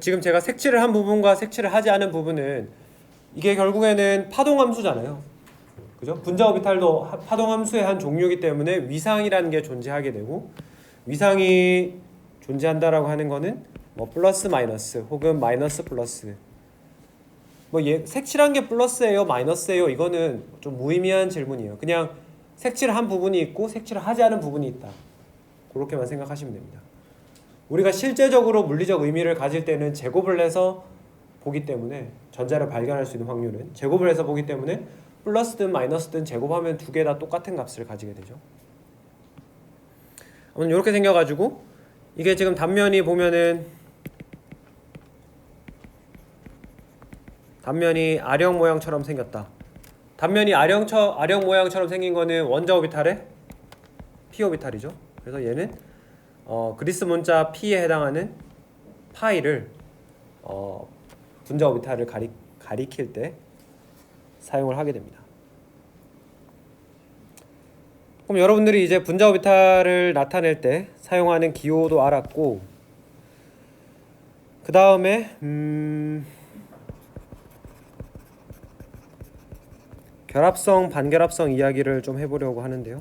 지금 제가 색칠을 한 부분과 색칠을 하지 않은 부분은 이게 결국에는 파동함수잖아요. 그죠? 분자 오비탈도 파동함수의 한 종류이기 때문에 위상이라는 게 존재하게 되고, 위상이 존재한다라고 하는 거는 뭐 플러스 마이너스 혹은 마이너스 플러스, 색칠한 게 플러스예요 마이너스예요, 이거는 좀 무의미한 질문이에요. 그냥 색칠을 한 부분이 있고 색칠을 하지 않은 부분이 있다, 그렇게만 생각하시면 됩니다. 우리가 실제적으로 물리적 의미를 가질 때는 제곱을 해서 보기 때문에, 전자를 발견할 수 있는 확률은 제곱을 해서 보기 때문에 플러스든 마이너스든 제곱하면 두 개 다 똑같은 값을 가지게 되죠. 이렇게 생겨가지고 이게 지금 단면이 보면은 단면이 아령 모양처럼 생겼다. 단면이 아령 모양처럼 생긴 거는 원자 오비탈의 p 오비탈이죠. 그래서 얘는 그리스 문자 p에 해당하는 파이를 분자 오비탈을 가리킬 때 사용을 하게 됩니다. 그럼 여러분들이 이제 분자 오비탈을 나타낼 때 사용하는 기호도 알았고, 그 다음에 결합성, 반결합성 이야기를 좀 해보려고 하는데요.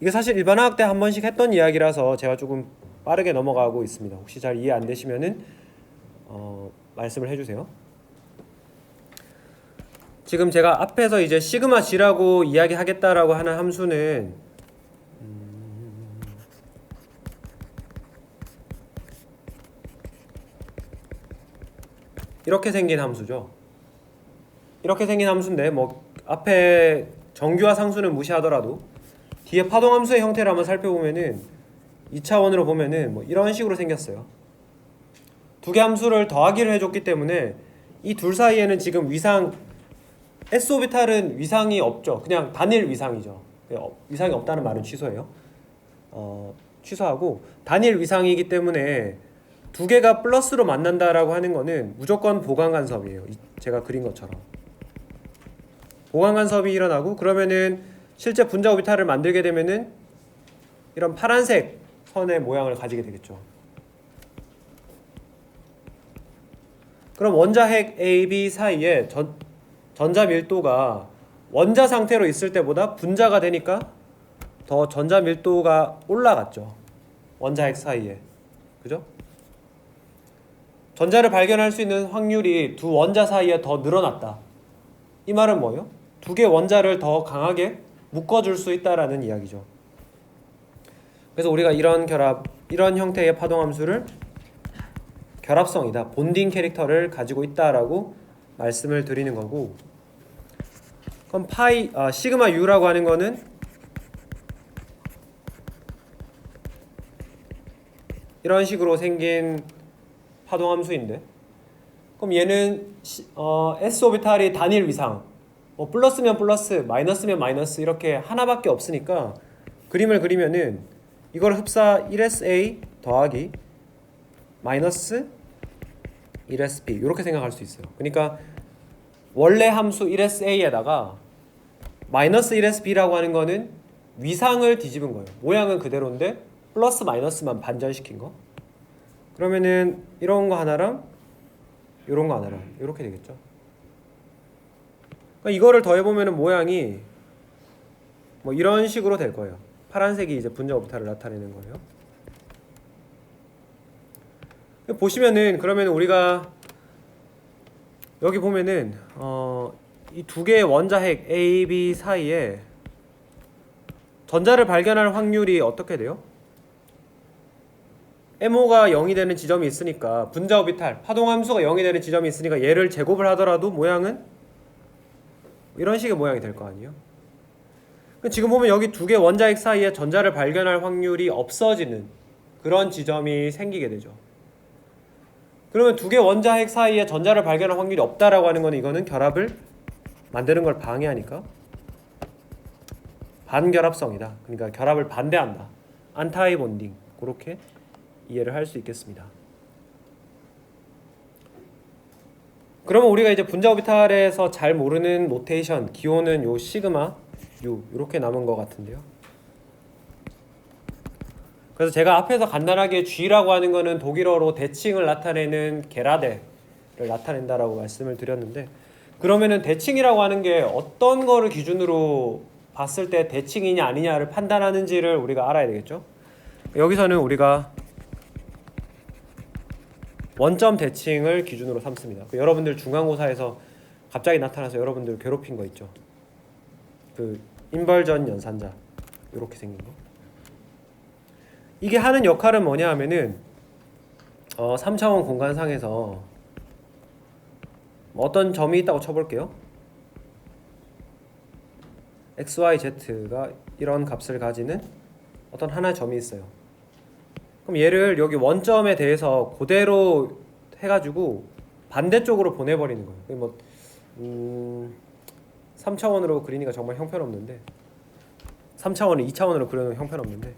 이게 사실 일반화학 때 한 번씩 했던 이야기라서 제가 조금 빠르게 넘어가고 있습니다. 혹시 잘 이해 안 되시면은 말씀을 해주세요. 지금 제가 앞에서 이제 시그마 G라고 이야기하겠다라고 하는 함수는 이렇게 생긴 함수죠. 이렇게 생긴 함수인데 뭐 앞에 정규화 상수는 무시하더라도 뒤에 파동함수의 형태를 한번 살펴보면은 2차원으로 보면은 뭐 이런 식으로 생겼어요. 두 개 함수를 더하기를 해줬기 때문에 이 둘 사이에는 지금 위상 S 오비탈은 위상이 없죠. 그냥 단일 위상이죠. 위상이 없다는 말은 취소해요. 취소하고 단일 위상이기 때문에 두 개가 플러스로 만난다라고 하는 거는 무조건 보강 간섭이에요. 제가 그린 것처럼 보강 간섭이 일어나고, 그러면은 실제 분자 오비탈을 만들게 되면은 이런 파란색 선의 모양을 가지게 되겠죠. 그럼 원자 핵 A, B 사이에 전자 밀도가 원자 상태로 있을 때보다 분자가 되니까 더 전자 밀도가 올라갔죠. 원자 핵 사이에. 그죠? 전자를 발견할 수 있는 확률이 두 원자 사이에 더 늘어났다. 이 말은 뭐예요? 두 개 원자를 더 강하게 묶어줄 수 있다라는 이야기죠. 그래서 우리가 이런 결합, 이런 형태의 파동함수를 결합성이다, 본딩 캐릭터를 가지고 있다라고 말씀을 드리는 거고, 그럼 시그마 U라고 하는 거는 이런 식으로 생긴 파동함수인데, 그럼 얘는 S 오비탈이 단일 위상, 뭐 플러스면 플러스, 마이너스면 마이너스 이렇게 하나밖에 없으니까 그림을 그리면은 이걸 흡사 1SA 더하기 마이너스 1SP 이렇게 생각할 수 있어요. 그러니까 원래 함수 1SA에다가 마이너스 1SB라고 하는 거는 위상을 뒤집은 거예요. 모양은 그대로인데 플러스 마이너스만 반전시킨 거. 그러면은 이런 거 하나랑 이런 거 하나랑 이렇게 되겠죠. 그러니까 이거를 더해보면은 모양이 뭐 이런 식으로 될 거예요. 파란색이 이제 분자 오비탈을 나타내는 거예요. 보시면은 그러면 우리가 여기 보면은 이 두 개의 원자 핵 A, B 사이에 전자를 발견할 확률이 어떻게 돼요? MO가 0이 되는 지점이 있으니까, 분자 오비탈 파동함수가 0이 되는 지점이 있으니까 얘를 제곱을 하더라도 모양은 이런 식의 모양이 될 거 아니에요? 지금 보면 여기 두 개 원자 핵 사이에 전자를 발견할 확률이 없어지는 그런 지점이 생기게 되죠. 그러면 두 개 원자 핵 사이에 전자를 발견할 확률이 없다라고 하는 거는 이거는 결합을 만드는 걸 방해하니까 반결합성이다. 그러니까 결합을 반대한다. 안타이 본딩. 그렇게 이해를 할 수 있겠습니다. 그러면 우리가 이제 분자 오비탈에서 잘 모르는 노테이션, 기호는 요 시그마 U 이렇게 남은 것 같은데요. 그래서 제가 앞에서 간단하게 G라고 하는 거는 독일어로 대칭을 나타내는 게라데를 나타낸다라고 말씀을 드렸는데, 그러면은 대칭이라고 하는 게 어떤 거를 기준으로 봤을 때 대칭이냐 아니냐를 판단하는지를 우리가 알아야 되겠죠. 여기서는 우리가 원점 대칭을 기준으로 삼습니다. 여러분들 중간고사에서 갑자기 나타나서 여러분들 괴롭힌 거 있죠. 그 인벌전 연산자 이렇게 생긴 거. 이게 하는 역할은 뭐냐 하면은 3차원 공간상에서 어떤 점이 있다고 쳐볼게요. x, y, z가 이런 값을 가지는 어떤 하나의 점이 있어요. 그럼 얘를 여기 원점에 대해서 그대로 해가지고 반대쪽으로 보내버리는 거예요. 뭐 3차원으로 그리니까 정말 형편없는데, 3차원을 2차원으로 그려놓으면 형편없는데,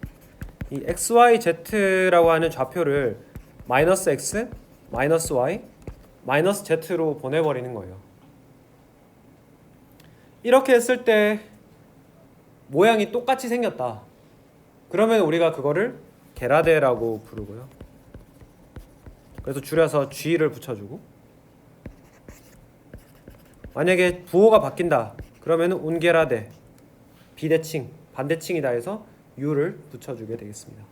이 x, y, z라고 하는 좌표를 마이너스 x, 마이너스 y, 마이너스 z로 보내버리는 거예요. 이렇게 했을 때 모양이 똑같이 생겼다. 그러면 우리가 그거를 게라데라고 부르고요. 그래서 줄여서 G를 붙여주고, 만약에 부호가 바뀐다 그러면 운게라데, 비대칭, 반대칭이다 해서 U를 붙여주게 되겠습니다.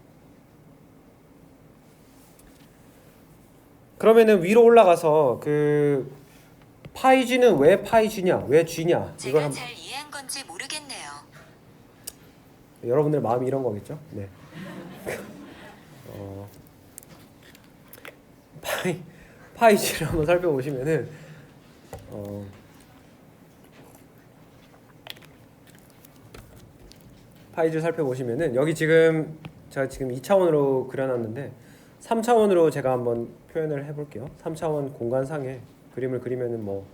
그러면은 위로 올라가서 그 파이 G는 왜 파이 G냐, 왜 G냐, 이걸 제가 잘 이해한 건지 모르겠네요. 여러분들 마음이 이런 거겠죠? 네. 파이 G를 한번 살펴보시면은 파이 G를 살펴보시면은 여기 지금 제가 지금 2차원으로 그려놨는데 3차원으로 제가 한번 표현을 해볼게요. 3차원 공간상에 그림을 그리면은 뭐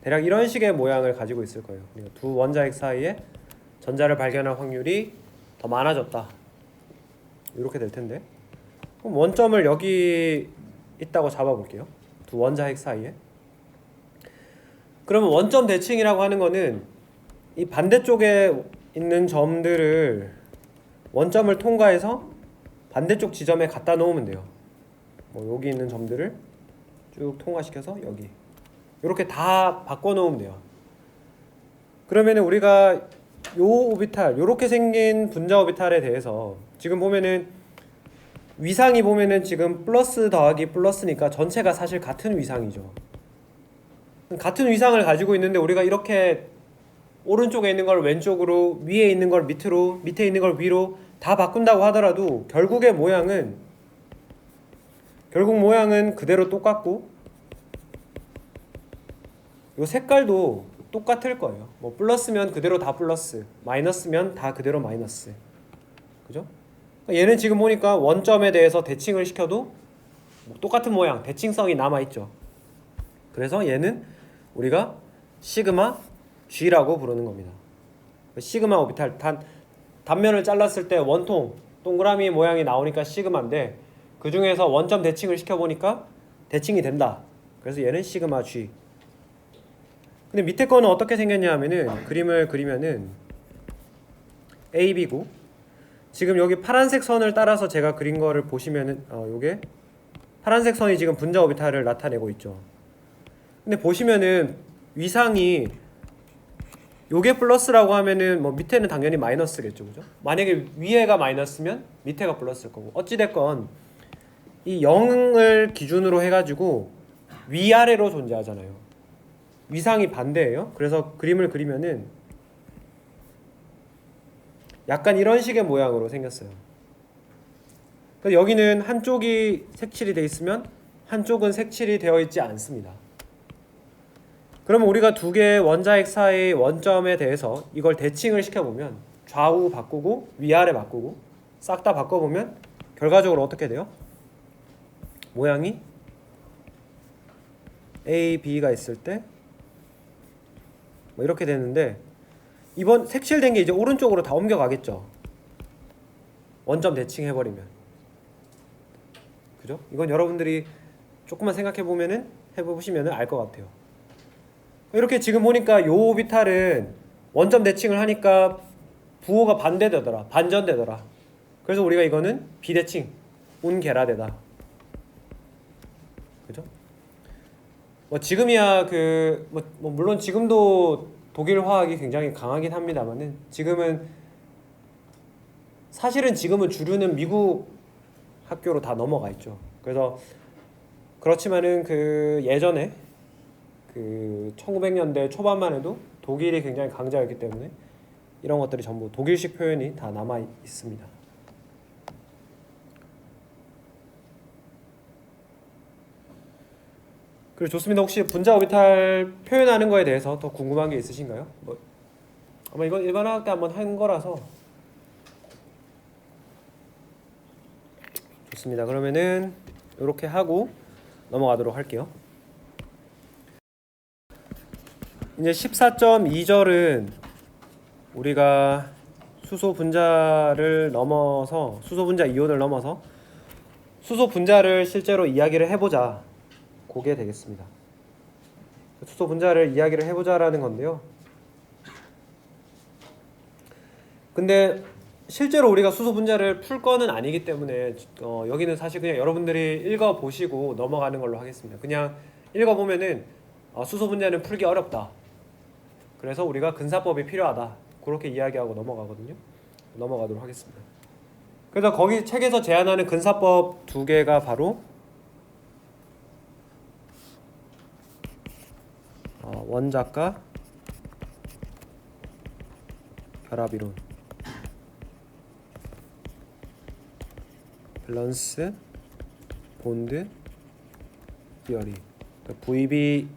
대략 이런 식의 모양을 가지고 있을 거예요. 그러니까 두 원자핵 사이에 전자를 발견할 확률이 더 많아졌다. 이렇게 될 텐데, 그럼 원점을 여기 있다고 잡아볼게요. 두 원자핵 사이에. 그러면 원점 대칭이라고 하는 거는 이 반대쪽에 있는 점들을 원점을 통과해서 반대쪽 지점에 갖다 놓으면 돼요. 뭐 여기 있는 점들을 쭉 통과시켜서 여기 이렇게 다 바꿔 놓으면 돼요. 그러면은 우리가 요 오비탈, 요렇게 생긴 분자 오비탈에 대해서 지금 보면은 위상이 보면은 지금 플러스 더하기 플러스니까 전체가 사실 같은 위상이죠. 같은 위상을 가지고 있는데 우리가 이렇게 오른쪽에 있는 걸 왼쪽으로, 위에 있는 걸 밑으로, 밑에 있는 걸 위로 다 바꾼다고 하더라도 결국 모양은 그대로 똑같고 요 색깔도 똑같을 거예요. 뭐 플러스면 그대로 다 플러스, 마이너스면 다 그대로 마이너스. 그죠? 얘는 지금 보니까 원점에 대해서 대칭을 시켜도 똑같은 모양, 대칭성이 남아있죠. 그래서 얘는 우리가 시그마 G라고 부르는 겁니다. 시그마 오비탈, 단면을 잘랐을 때 원통, 동그라미 모양이 나오니까 시그마인데 그 중에서 원점 대칭을 시켜보니까 대칭이 된다. 그래서 얘는 시그마 G. 근데 밑에 거는 어떻게 생겼냐 하면은 그림을 그리면은 A, B고 지금 여기 파란색 선을 따라서 제가 그린 거를 보시면은 요게 파란색 선이 지금 분자 오비탈을 나타내고 있죠. 근데 보시면은 위상이 요게 플러스라고 하면은 뭐 밑에는 당연히 마이너스겠죠. 그죠? 만약에 위에가 마이너스면 밑에가 플러스일 거고 어찌됐건 이 0을 기준으로 해가지고 위아래로 존재하잖아요. 위상이 반대예요. 그래서 그림을 그리면은 약간 이런 식의 모양으로 생겼어요. 그래서 여기는 한쪽이 색칠이 되어 있으면 한쪽은 색칠이 되어 있지 않습니다. 그러면 우리가 두 개의 원자핵 사이 원점에 대해서 이걸 대칭을 시켜보면 좌우 바꾸고 위아래 바꾸고 싹 다 바꿔보면 결과적으로 어떻게 돼요? 모양이 A, B가 있을 때 뭐 이렇게 되는데 이번 색칠된 게 이제 오른쪽으로 다 옮겨가겠죠. 원점 대칭 해버리면. 그죠? 이건 여러분들이 조금만 생각해보면은 해보시면은 알 것 같아요. 이렇게 지금 보니까 요 오비탈은 원점 대칭을 하니까 부호가 반대되더라. 반전되더라. 그래서 우리가 이거는 비대칭, 운계라되다. 그죠? 뭐 지금이야 뭐 물론 지금도 독일 화학이 굉장히 강하긴 합니다만은 사실은 지금은 주류는 미국 학교로 다 넘어가 있죠. 그래서 그렇지만은 예전에 1900년대 초반만 해도 독일이 굉장히 강자였기 때문에 이런 것들이 전부 독일식 표현이 다 남아 있습니다. 그리고 좋습니다. 혹시 분자 오비탈 표현하는 거에 대해서 더 궁금한 게 있으신가요? 뭐 아마 이건 일반화학 때 한번 한 거라서 좋습니다. 그러면은 이렇게 하고 넘어가도록 할게요. 이제 14.2절은 우리가 수소 분자를 넘어서 수소 분자 이온을 넘어서 수소 분자를 실제로 이야기를 해보자. 그게 되겠습니다. 수소 분자를 이야기를 해보자라는 건데요. 근데 실제로 우리가 수소 분자를 풀 거는 아니기 때문에 여기는 사실 그냥 여러분들이 읽어보시고 넘어가는 걸로 하겠습니다. 그냥 읽어보면은 수소 분자는 풀기 어렵다. 그래서 우리가 근사법이 필요하다. 그렇게 이야기하고 넘어가거든요. 넘어가도록 하겠습니다. 그래서 거기 책에서 제안하는 근사법 두 개가 바로 원자과 결합이론, 밸런스 본드 티어리, VB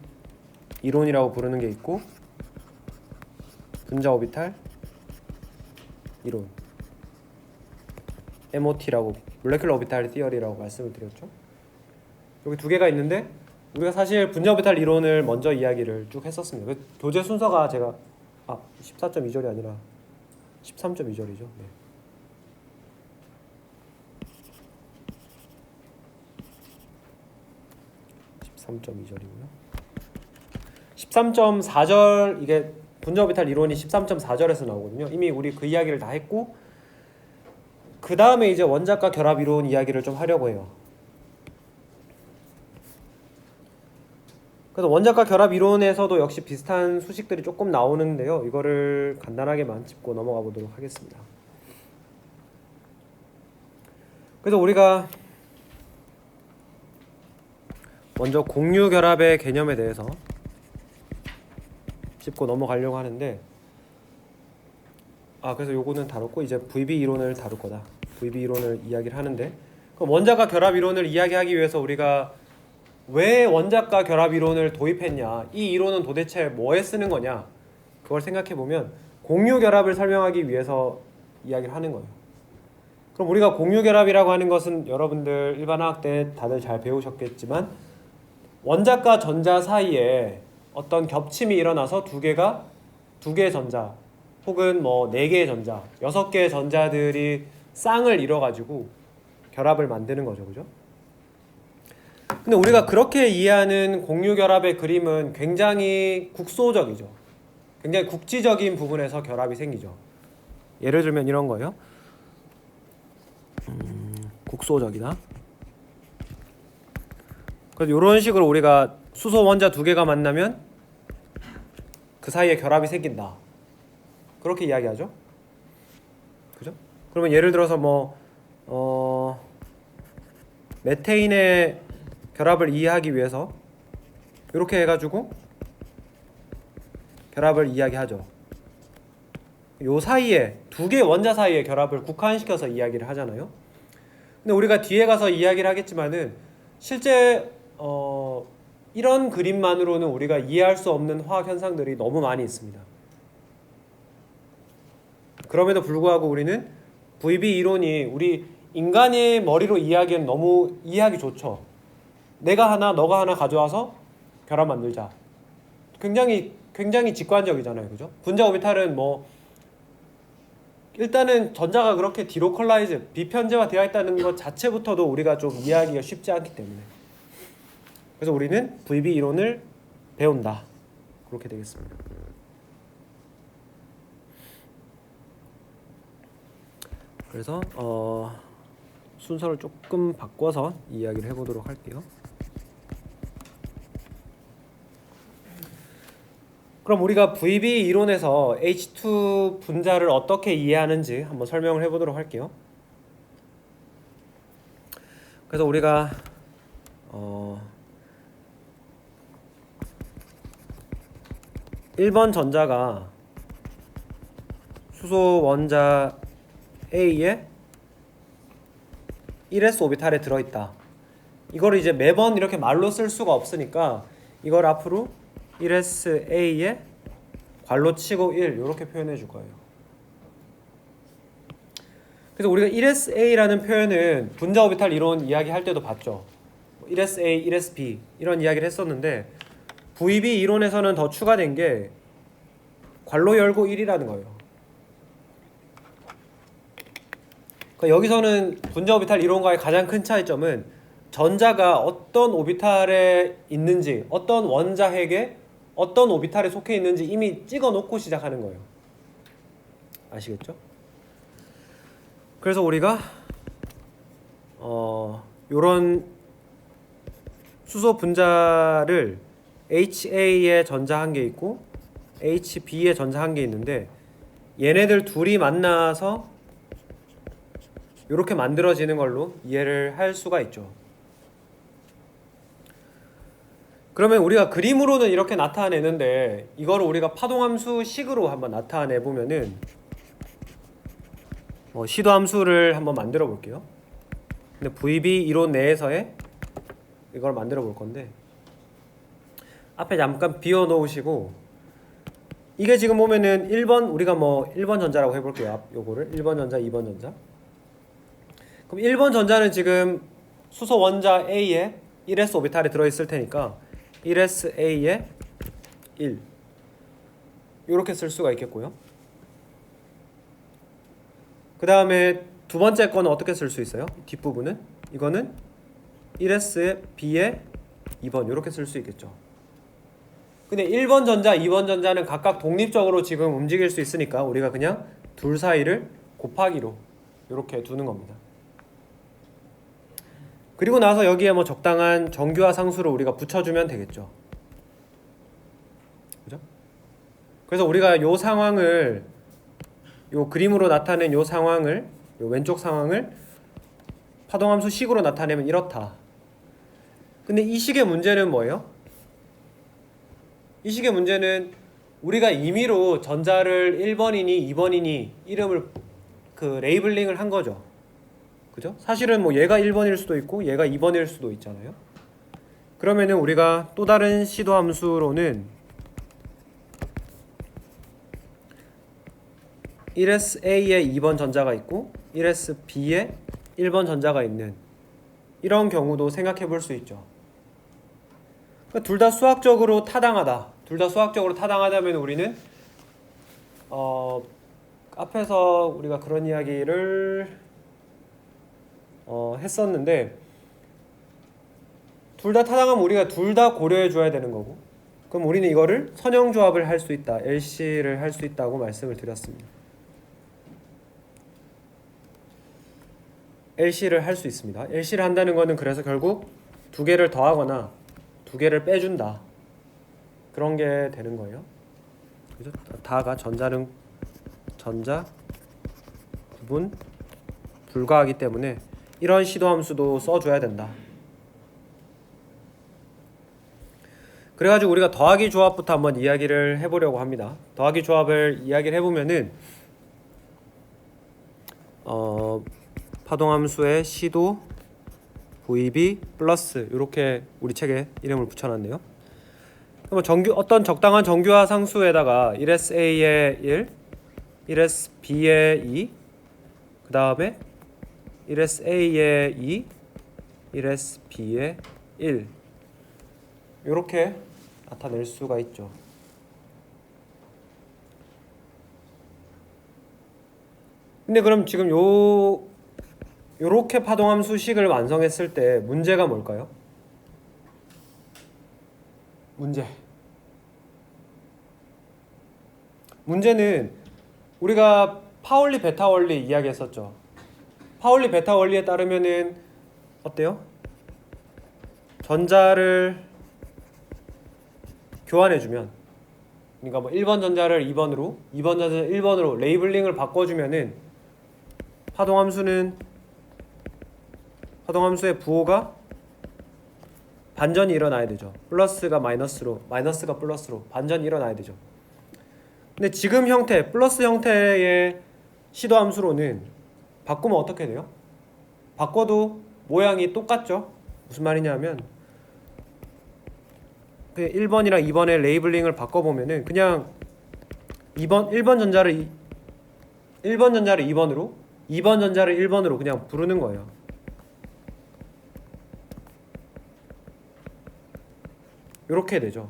이론이라고 부르는 게 있고 분자 오비탈 이론, MOT라고 몰레큘러 오비탈 티어리라고 말씀을 드렸죠. 여기 두 개가 있는데 우리가 사실 분자 오비탈 이론을 먼저 이야기를 쭉 했었습니다. 그 교재 순서가 제가 14.2절이 아니라 13.2절이죠. 네. 13.2절이고요. 13.4절 이게 분자 오비탈 이론이 13.4절에서 나오거든요. 이미 우리 그 이야기를 다 했고 그 다음에 이제 원자과 결합 이론 이야기를 좀 하려고 해요. 그래서 원자과 결합 이론에서도 역시 비슷한 수식들이 조금 나오는데요. 이거를 간단하게만 짚고 넘어가 보도록 하겠습니다. 그래서 우리가 먼저 공유 결합의 개념에 대해서 짚고 넘어가려고 하는데 그래서 요거는 다뤘고 이제 VB 이론을 다룰 거다. VB 이론을 이야기를 하는데 그럼 원자과 결합 이론을 이야기하기 위해서 우리가 왜 원자과 결합 이론을 도입했냐, 이 이론은 도대체 뭐에 쓰는 거냐, 그걸 생각해 보면 공유 결합을 설명하기 위해서 이야기를 하는 거예요. 그럼 우리가 공유 결합이라고 하는 것은 여러분들 일반화학 때 다들 잘 배우셨겠지만 원자과 전자 사이에 어떤 겹침이 일어나서 두 개의 전자 혹은 뭐 4개의 전자, 6개의 전자들이 쌍을 이뤄가지고 결합을 만드는 거죠. 그죠? 근데 우리가 그렇게 이해하는 공유 결합의 그림은 굉장히 국소적이죠. 굉장히 국지적인 부분에서 결합이 생기죠. 예를 들면 이런 거예요. 국소적이다. 그래서 이런 식으로 우리가 수소 원자 2개가 만나면 그 사이에 결합이 생긴다. 그렇게 이야기하죠. 그죠? 그러면 예를 들어서 메테인의 결합을 이해하기 위해서 이렇게 해가지고 결합을 이야기하죠. 요 사이에 2개의 원자 사이의 결합을 국한시켜서 이야기를 하잖아요. 근데 우리가 뒤에 가서 이야기를 하겠지만은 실제 이런 그림만으로는 우리가 이해할 수 없는 화학 현상들이 너무 많이 있습니다. 그럼에도 불구하고 우리는 VB 이론이 우리 인간의 머리로 이해하기엔 너무 이해하기 좋죠. 내가 하나 너가 하나 가져와서 결합 만들자. 굉장히 직관적이잖아요. 그죠? 분자 오비탈은 일단은 전자가 그렇게 디로컬라이즈, 비편제화 되어 있다는 것 자체부터도 우리가 좀 이해하기가 쉽지 않기 때문에 그래서 우리는 VB 이론을 배운다. 그렇게 되겠습니다. 그래서 순서를 조금 바꿔서 이야기를 해보도록 할게요. 그럼 우리가 VB 이론에서 H2 분자를 어떻게 이해하는지 한번 설명을 해보도록 할게요. 그래서 우리가 1번 전자가 수소 원자 A에 1s 오비탈에 들어있다. 이걸 이제 매번 이렇게 말로 쓸 수가 없으니까 이걸 앞으로 1sA에 괄호 치고 1 이렇게 표현해 줄 거예요. 그래서 우리가 1sa라는 표현은 분자 오비탈 이론 이야기할 때도 봤죠. 1sa, 1sb 이런 이야기를 했었는데 VB 이론에서는 더 추가된 게 괄호 열고 1이라는 거예요. 그러니까 여기서는 분자 오비탈 이론과의 가장 큰 차이점은 전자가 어떤 오비탈에 있는지, 어떤 원자핵에 어떤 오비탈에 속해 있는지 이미 찍어 놓고 시작하는 거예요. 아시겠죠? 그래서 우리가 요런 수소 분자를 HA에 전자 한 개 있고 HB에 전자 한 개 있는데 얘네들 둘이 만나서 이렇게 만들어지는 걸로 이해를 할 수가 있죠. 그러면 우리가 그림으로는 이렇게 나타내는데 이거를 우리가 파동함수 식으로 한번 나타내 보면은 시도함수를 한번 만들어 볼게요. 근데 VB 이론 내에서의 이걸 만들어 볼 건데 앞에 잠깐 비워 놓으시고 이게 지금 보면은 1번 우리가 1번 전자라고 해 볼게요. 요거를 1번 전자, 2번 전자. 그럼 1번 전자는 지금 수소 원자 A에 1s 오비탈에 들어 있을 테니까 1sA에 1 이렇게 쓸 수가 있겠고요. 그 다음에 두 번째 거는 어떻게 쓸 수 있어요? 뒷부분은 이거는 1sB에 2번 이렇게 쓸 수 있겠죠. 근데 1번 전자, 2번 전자는 각각 독립적으로 지금 움직일 수 있으니까 우리가 그냥 둘 사이를 곱하기로 이렇게 두는 겁니다. 그리고 나서 여기에 뭐 적당한 정규화 상수를 우리가 붙여주면 되겠죠. 그죠? 그래서 우리가 요 상황을, 요 그림으로 나타낸 요 상황을, 요 왼쪽 상황을 파동함수 식으로 나타내면 이렇다. 근데 이 식의 문제는 뭐예요? 이 식의 문제는 우리가 임의로 전자를 1번이니 2번이니 이름을 레이블링을 한 거죠. 그죠? 사실은 뭐 얘가 1번일 수도 있고 얘가 2번일 수도 있잖아요. 그러면은 우리가 또 다른 시도 함수로는 1sA에 2번 전자가 있고 1sB에 1번 전자가 있는 이런 경우도 생각해 볼 수 있죠. 그러니까 둘 다 수학적으로 타당하다. 둘 다 수학적으로 타당하다면 우리는 앞에서 우리가 그런 이야기를 했었는데 둘 다 타당하면 우리가 둘 다 고려해 줘야 되는 거고, 그럼 우리는 이거를 선형조합을 할 수 있다, LC를 할 수 있다고 말씀을 드렸습니다. LC를 할 수 있습니다. LC를 한다는 거는 그래서 결국 두 개를 더하거나 두 개를 빼준다, 그런 게 되는 거예요. 그죠? 다가 전자 구분 불가하기 때문에 이런 시도함수도 써줘야 된다. 그래가지고 우리가 더하기 조합부터 한번 이야기를 해보려고 합니다. 더하기 조합을 이야기를 해보면은 파동함수의 시도 VB 플러스 이렇게 우리 책에 이름을 붙여놨네요. 그럼 어떤 적당한 정규화 상수에다가 1sA의 1, 1sB의 2, 그 다음에 1sA의 2, 1sB의 1 이렇게 나타낼 수가 있죠. 근데 그럼 지금 요렇게 파동함수식을 완성했을 때 문제가 뭘까요? 문제는 우리가 파울리 베타 원리 이야기했었죠. 파울리 베타 원리에 따르면은 어때요? 전자를 교환해주면, 그러니까 뭐 1번 전자를 2번으로, 2번 전자를 1번으로 레이블링을 바꿔주면은 파동함수의 부호가 반전이 일어나야 되죠. 플러스가 마이너스로, 마이너스가 플러스로 반전이 일어나야 되죠. 근데 지금 형태, 플러스 형태의 시도함수로는 바꾸면 어떻게 돼요? 바꿔도 모양이 똑같죠. 무슨 말이냐면 1번이랑 2번의 레이블링을 바꿔보면은 그냥 1번 전자를 2번으로, 2번 전자를 1번으로 그냥 부르는 거예요. 이렇게 되죠.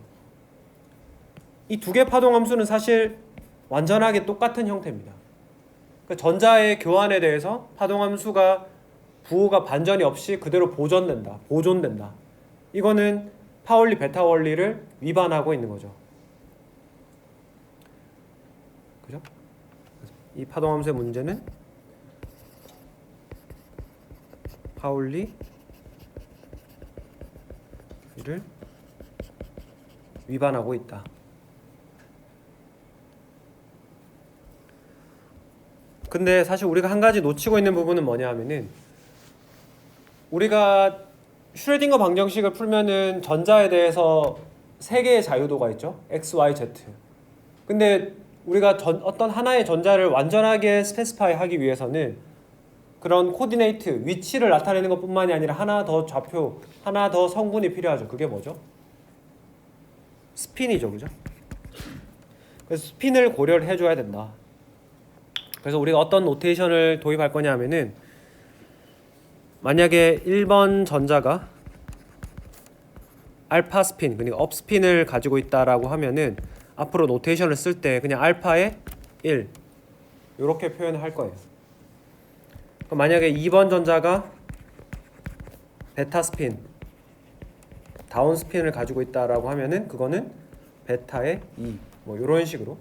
이 두 개 파동함수는 사실 완전하게 똑같은 형태입니다. 그러니까 전자의 교환에 대해서 파동함수가 부호가 반전이 없이 그대로 보존된다. 이거는 파울리 베타 원리를 위반하고 있는 거죠. 그죠? 이 파동함수의 문제는 파울리를 위반하고 있다. 근데 사실 우리가 한 가지 놓치고 있는 부분은 뭐냐 하면은, 우리가 슈레딩거 방정식을 풀면은 전자에 대해서 세 개의 자유도가 있죠. X, Y, Z. 근데 우리가 어떤 하나의 전자를 완전하게 스페시파이 하기 위해서는 그런 코디네이트, 위치를 나타내는 것뿐만이 아니라 하나 더 좌표, 하나 더 성분이 필요하죠. 그게 뭐죠? 스핀이죠. 그죠? 그래서 스핀을 고려를 해줘야 된다. 그래서 우리가 어떤 노테이션을 도입할 거냐 하면은, 만약에 1번 전자가 알파 스핀, 그러니까 업 스핀을 가지고 있다라고 하면은 앞으로 노테이션을 쓸 때 그냥 알파의 1 이렇게 표현을 할 거예요. 그럼 만약에 2번 전자가 베타 스핀, 다운 스핀을 가지고 있다라고 하면은 그거는 베타의 2 뭐 이런 식으로.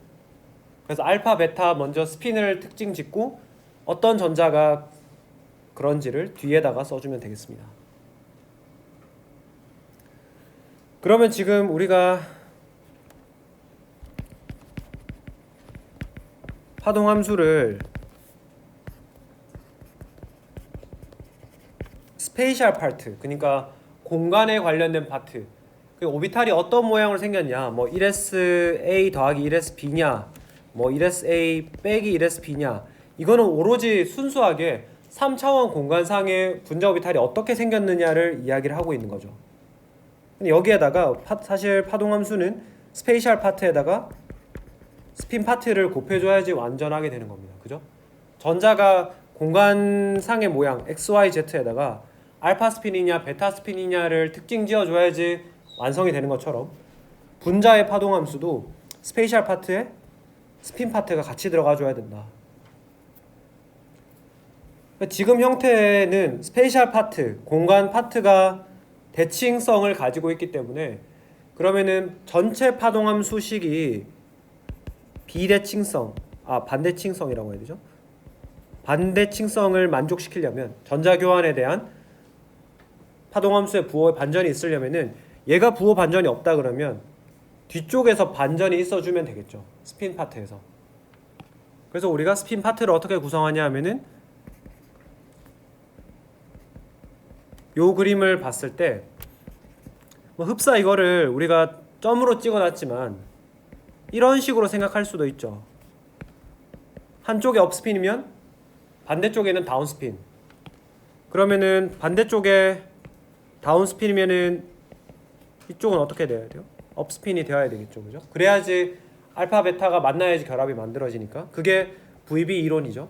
그래서 알파 베타 먼저 스핀을 특징 짓고 어떤 전자가 그런지를 뒤에다가 써주면 되겠습니다. 그러면 지금 우리가 파동 함수를 스페이셜 파트, 그러니까 공간에 관련된 파트, 그 오비탈이 어떤 모양으로 생겼냐, 뭐 1sa 더하기 1sb냐, 뭐 1sa 빼기 1sb냐, 이거는 오로지 순수하게 3차원 공간상의 분자 오비탈이 어떻게 생겼느냐를 이야기를 하고 있는 거죠. 근데 여기에다가 사실 파동 함수는 스페이셜 파트에다가 스핀 파트를 곱해줘야지 완전하게 되는 겁니다. 그죠? 전자가 공간상의 모양 XYZ에다가 알파 스핀이냐 베타 스핀이냐를 특징 지어줘야지 완성이 되는 것처럼 분자의 파동 함수도 스페이셜 파트에 스핀 파트가 같이 들어가줘야 된다. 지금 형태는 스페이셜 파트, 공간 파트가 대칭성을 가지고 있기 때문에 그러면은 전체 파동 함수식이 비대칭성, 반대칭성이라고 해야 되죠? 반대칭성을 만족시키려면 전자 교환에 대한 파동 함수의 부호 반전이 있으려면은 얘가 부호 반전이 없다 그러면 뒤쪽에서 반전이 있어주면 되겠죠. 스핀 파트에서. 그래서 우리가 스핀 파트를 어떻게 구성하냐 하면은 요 그림을 봤을 때 뭐 흡사 이거를 우리가 점으로 찍어놨지만 이런 식으로 생각할 수도 있죠. 한쪽에 업스핀이면 반대쪽에는 다운스핀. 그러면은 반대쪽에 다운스핀이면은 이쪽은 어떻게 돼야 돼요? 업스핀이 되어야 되겠죠, 그죠? 그래야지 알파 베타가 만나야지 결합이 만들어지니까 그게 VB 이론이죠.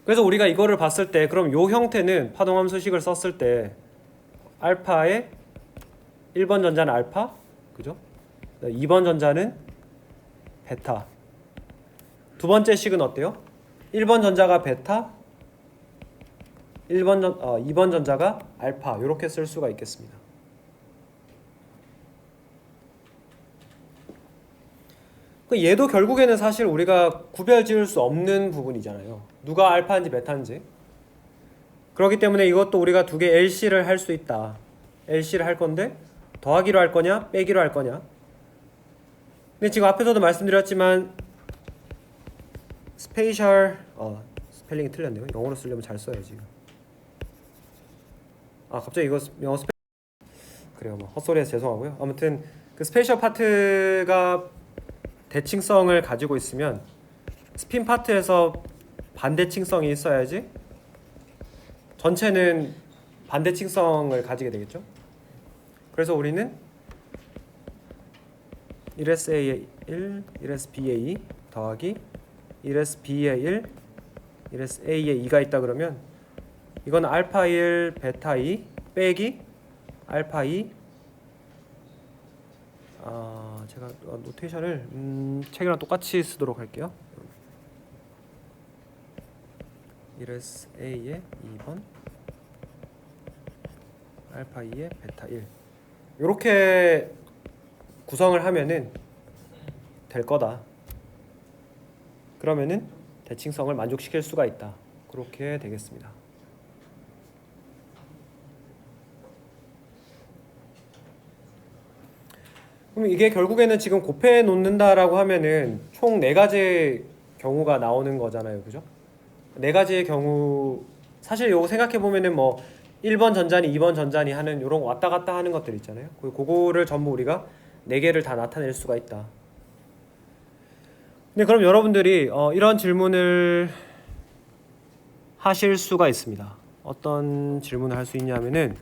그래서 우리가 이거를 봤을 때 그럼 요 형태는 파동함수식을 썼을 때 알파의 1번 전자는 알파, 그죠? 2번 전자는 베타. 두 번째 식은 어때요? 1번 전자가 베타, 2번 전자가 알파 이렇게 쓸 수가 있겠습니다. 얘도 결국에는 사실 우리가 구별 지을 수 없는 부분이잖아요. 누가 알파인지 베타인지. 그렇기 때문에 이것도 우리가 두 개 LC를 할 수 있다. LC를 할 건데 더하기로 할 거냐 빼기로 할 거냐. 근데 지금 앞에서도 말씀드렸지만 스페이셜 스펠링이 틀렸네요. 영어로 쓰려면 잘 써야지. 갑자기 이거 영어 그래요. 뭐 헛소리해서 죄송하고요. 아무튼 그 스페이셜 파트가 대칭성을 가지고 있으면 스핀 파트에서 반대칭성이 있어야지 전체는 반대칭성을 가지게 되겠죠. 그래서 우리는 1SA의 1, 1SB의 2 더하기 1SB의 1, 1Sa의 2가 있다 그러면 이건 알파 1, 베타 2 빼기 알파 2 제가 노테이션을 책이랑 똑같이 쓰도록 할게요. 1Sa의 2번 알파 2의 베타 1 이렇게 구성을 하면은 될 거다. 그러면은 대칭성을 만족시킬 수가 있다. 그렇게 되겠습니다. 그럼 이게 결국에는 지금 곱해 놓는다라고 하면은 총 4가지 경우가 나오는 거잖아요. 그죠? 4가지의 경우 사실 요거 생각해 보면은 뭐 1번 전자니 2번 전자니 하는 요런 왔다 갔다 하는 것들 있잖아요. 그거를 전부 우리가 4개를 다 나타낼 수가 있다. 근데 그럼 여러분들이 이런 질문을 하실 수가 있습니다. 어떤 질문을 할 수 있냐면은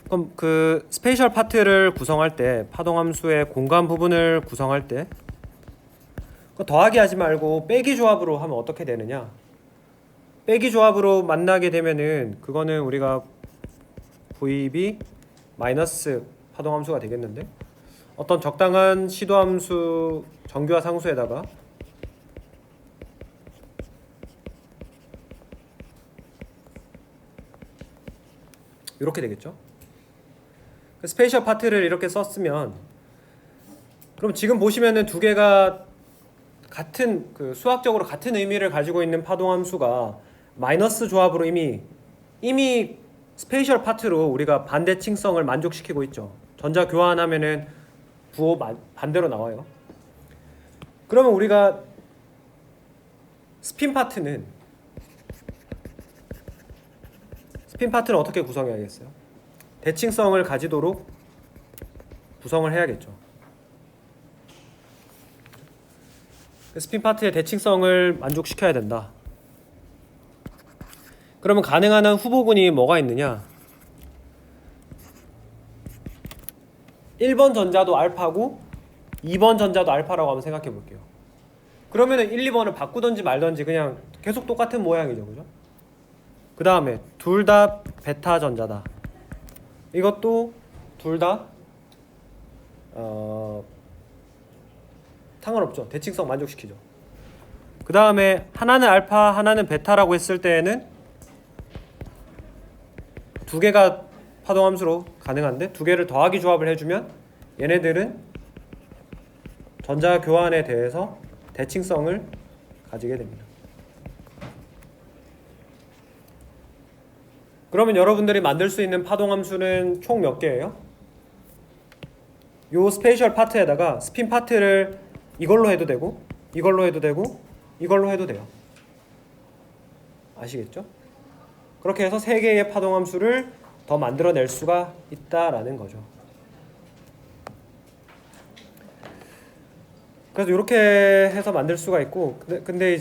그럼 그 스페이셜 파트를 구성할 때 파동함수의 공간 부분을 구성할 때 더하기 하지 말고 빼기 조합으로 하면 어떻게 되느냐? 빼기 조합으로 만나게 되면은 그거는 우리가 VB 마이너스 파동함수가 되겠는데 어떤 적당한 시도함수 정규화 상수에다가 이렇게 되겠죠. 그 스페이셜 파트를 이렇게 썼으면 그럼 지금 보시면은 두 개가 같은 그 수학적으로 같은 의미를 가지고 있는 파동 함수가 마이너스 조합으로 이미 스페이셜 파트로 우리가 반대 칭성을 만족시키고 있죠. 전자 교환하면은 부호 반대로 나와요. 그러면 우리가 스핀 파트는 어떻게 구성해야겠어요? 대칭성을 가지도록 구성을 해야겠죠. 스핀 파트의 대칭성을 만족시켜야 된다. 그러면 가능한 한 후보군이 뭐가 있느냐? 1번 전자도 알파고 2번 전자도 알파라고 한번 생각해 볼게요. 그러면은 1, 2번을 바꾸든지 말든지 그냥 계속 똑같은 모양이죠. 그죠? 그 다음에 둘 다 베타 전자다. 이것도 둘 다 상관없죠. 대칭성 만족시키죠. 그 다음에 하나는 알파 하나는 베타라고 했을 때에는 두 개가 파동함수로 가능한데 두 개를 더하기 조합을 해주면 얘네들은 전자 교환에 대해서 대칭성을 가지게 됩니다. 그러면 여러분들이 만들 수 있는 파동함수는 총 몇 개예요? 요 스페이셜 파트에다가 스핀 파트를 이걸로 해도 되고 이걸로 해도 되고 이걸로 해도 돼요. 아시겠죠? 그렇게 해서 3개의 파동함수를 더 만들어낼 수가 있다라는 거죠. 그래서 이렇게 해서 만들 수가 있고 근데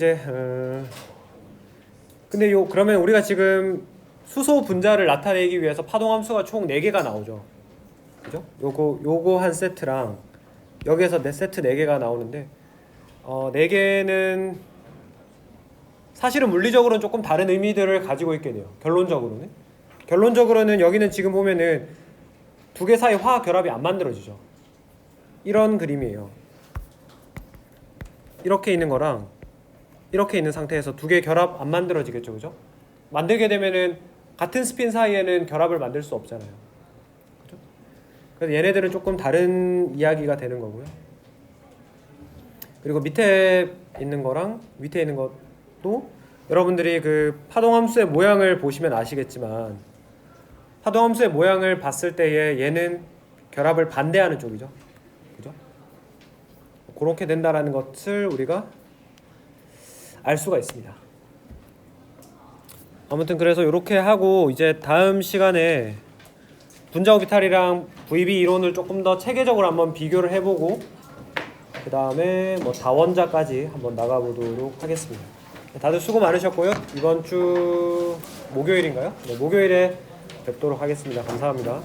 그러면 우리가 지금 수소 분자를 나타내기 위해서 파동함수가 총 4개가 나오죠. 그죠? 요거 한 세트랑 여기에서 세트 4개가 나오는데 4개는 사실은 물리적으로는 조금 다른 의미들을 가지고 있게 돼요. 결론적으로는 여기는 지금 보면은 두 개 사이 화학 결합이 안 만들어지죠. 이런 그림이에요. 이렇게 있는 거랑 이렇게 있는 상태에서 두 개 결합 안 만들어지겠죠. 그죠? 만들게 되면은 같은 스핀 사이에는 결합을 만들 수 없잖아요. 그죠? 그래서 얘네들은 조금 다른 이야기가 되는 거고요. 그리고 밑에 있는 거랑 밑에 있는 것도 여러분들이 그 파동함수의 모양을 보시면 아시겠지만 파동함수의 모양을 봤을 때에 얘는 결합을 반대하는 쪽이죠. 그죠? 그렇게 된다라는 것을 우리가 알 수가 있습니다. 아무튼 그래서 이렇게 하고 이제 다음 시간에 분자 오비탈이랑 VB 이론을 조금 더 체계적으로 한번 비교를 해보고 그 다음에 뭐 다원자까지 한번 나가보도록 하겠습니다. 다들 수고 많으셨고요. 이번 주 목요일인가요? 네, 목요일에 뵙도록 하겠습니다. 감사합니다.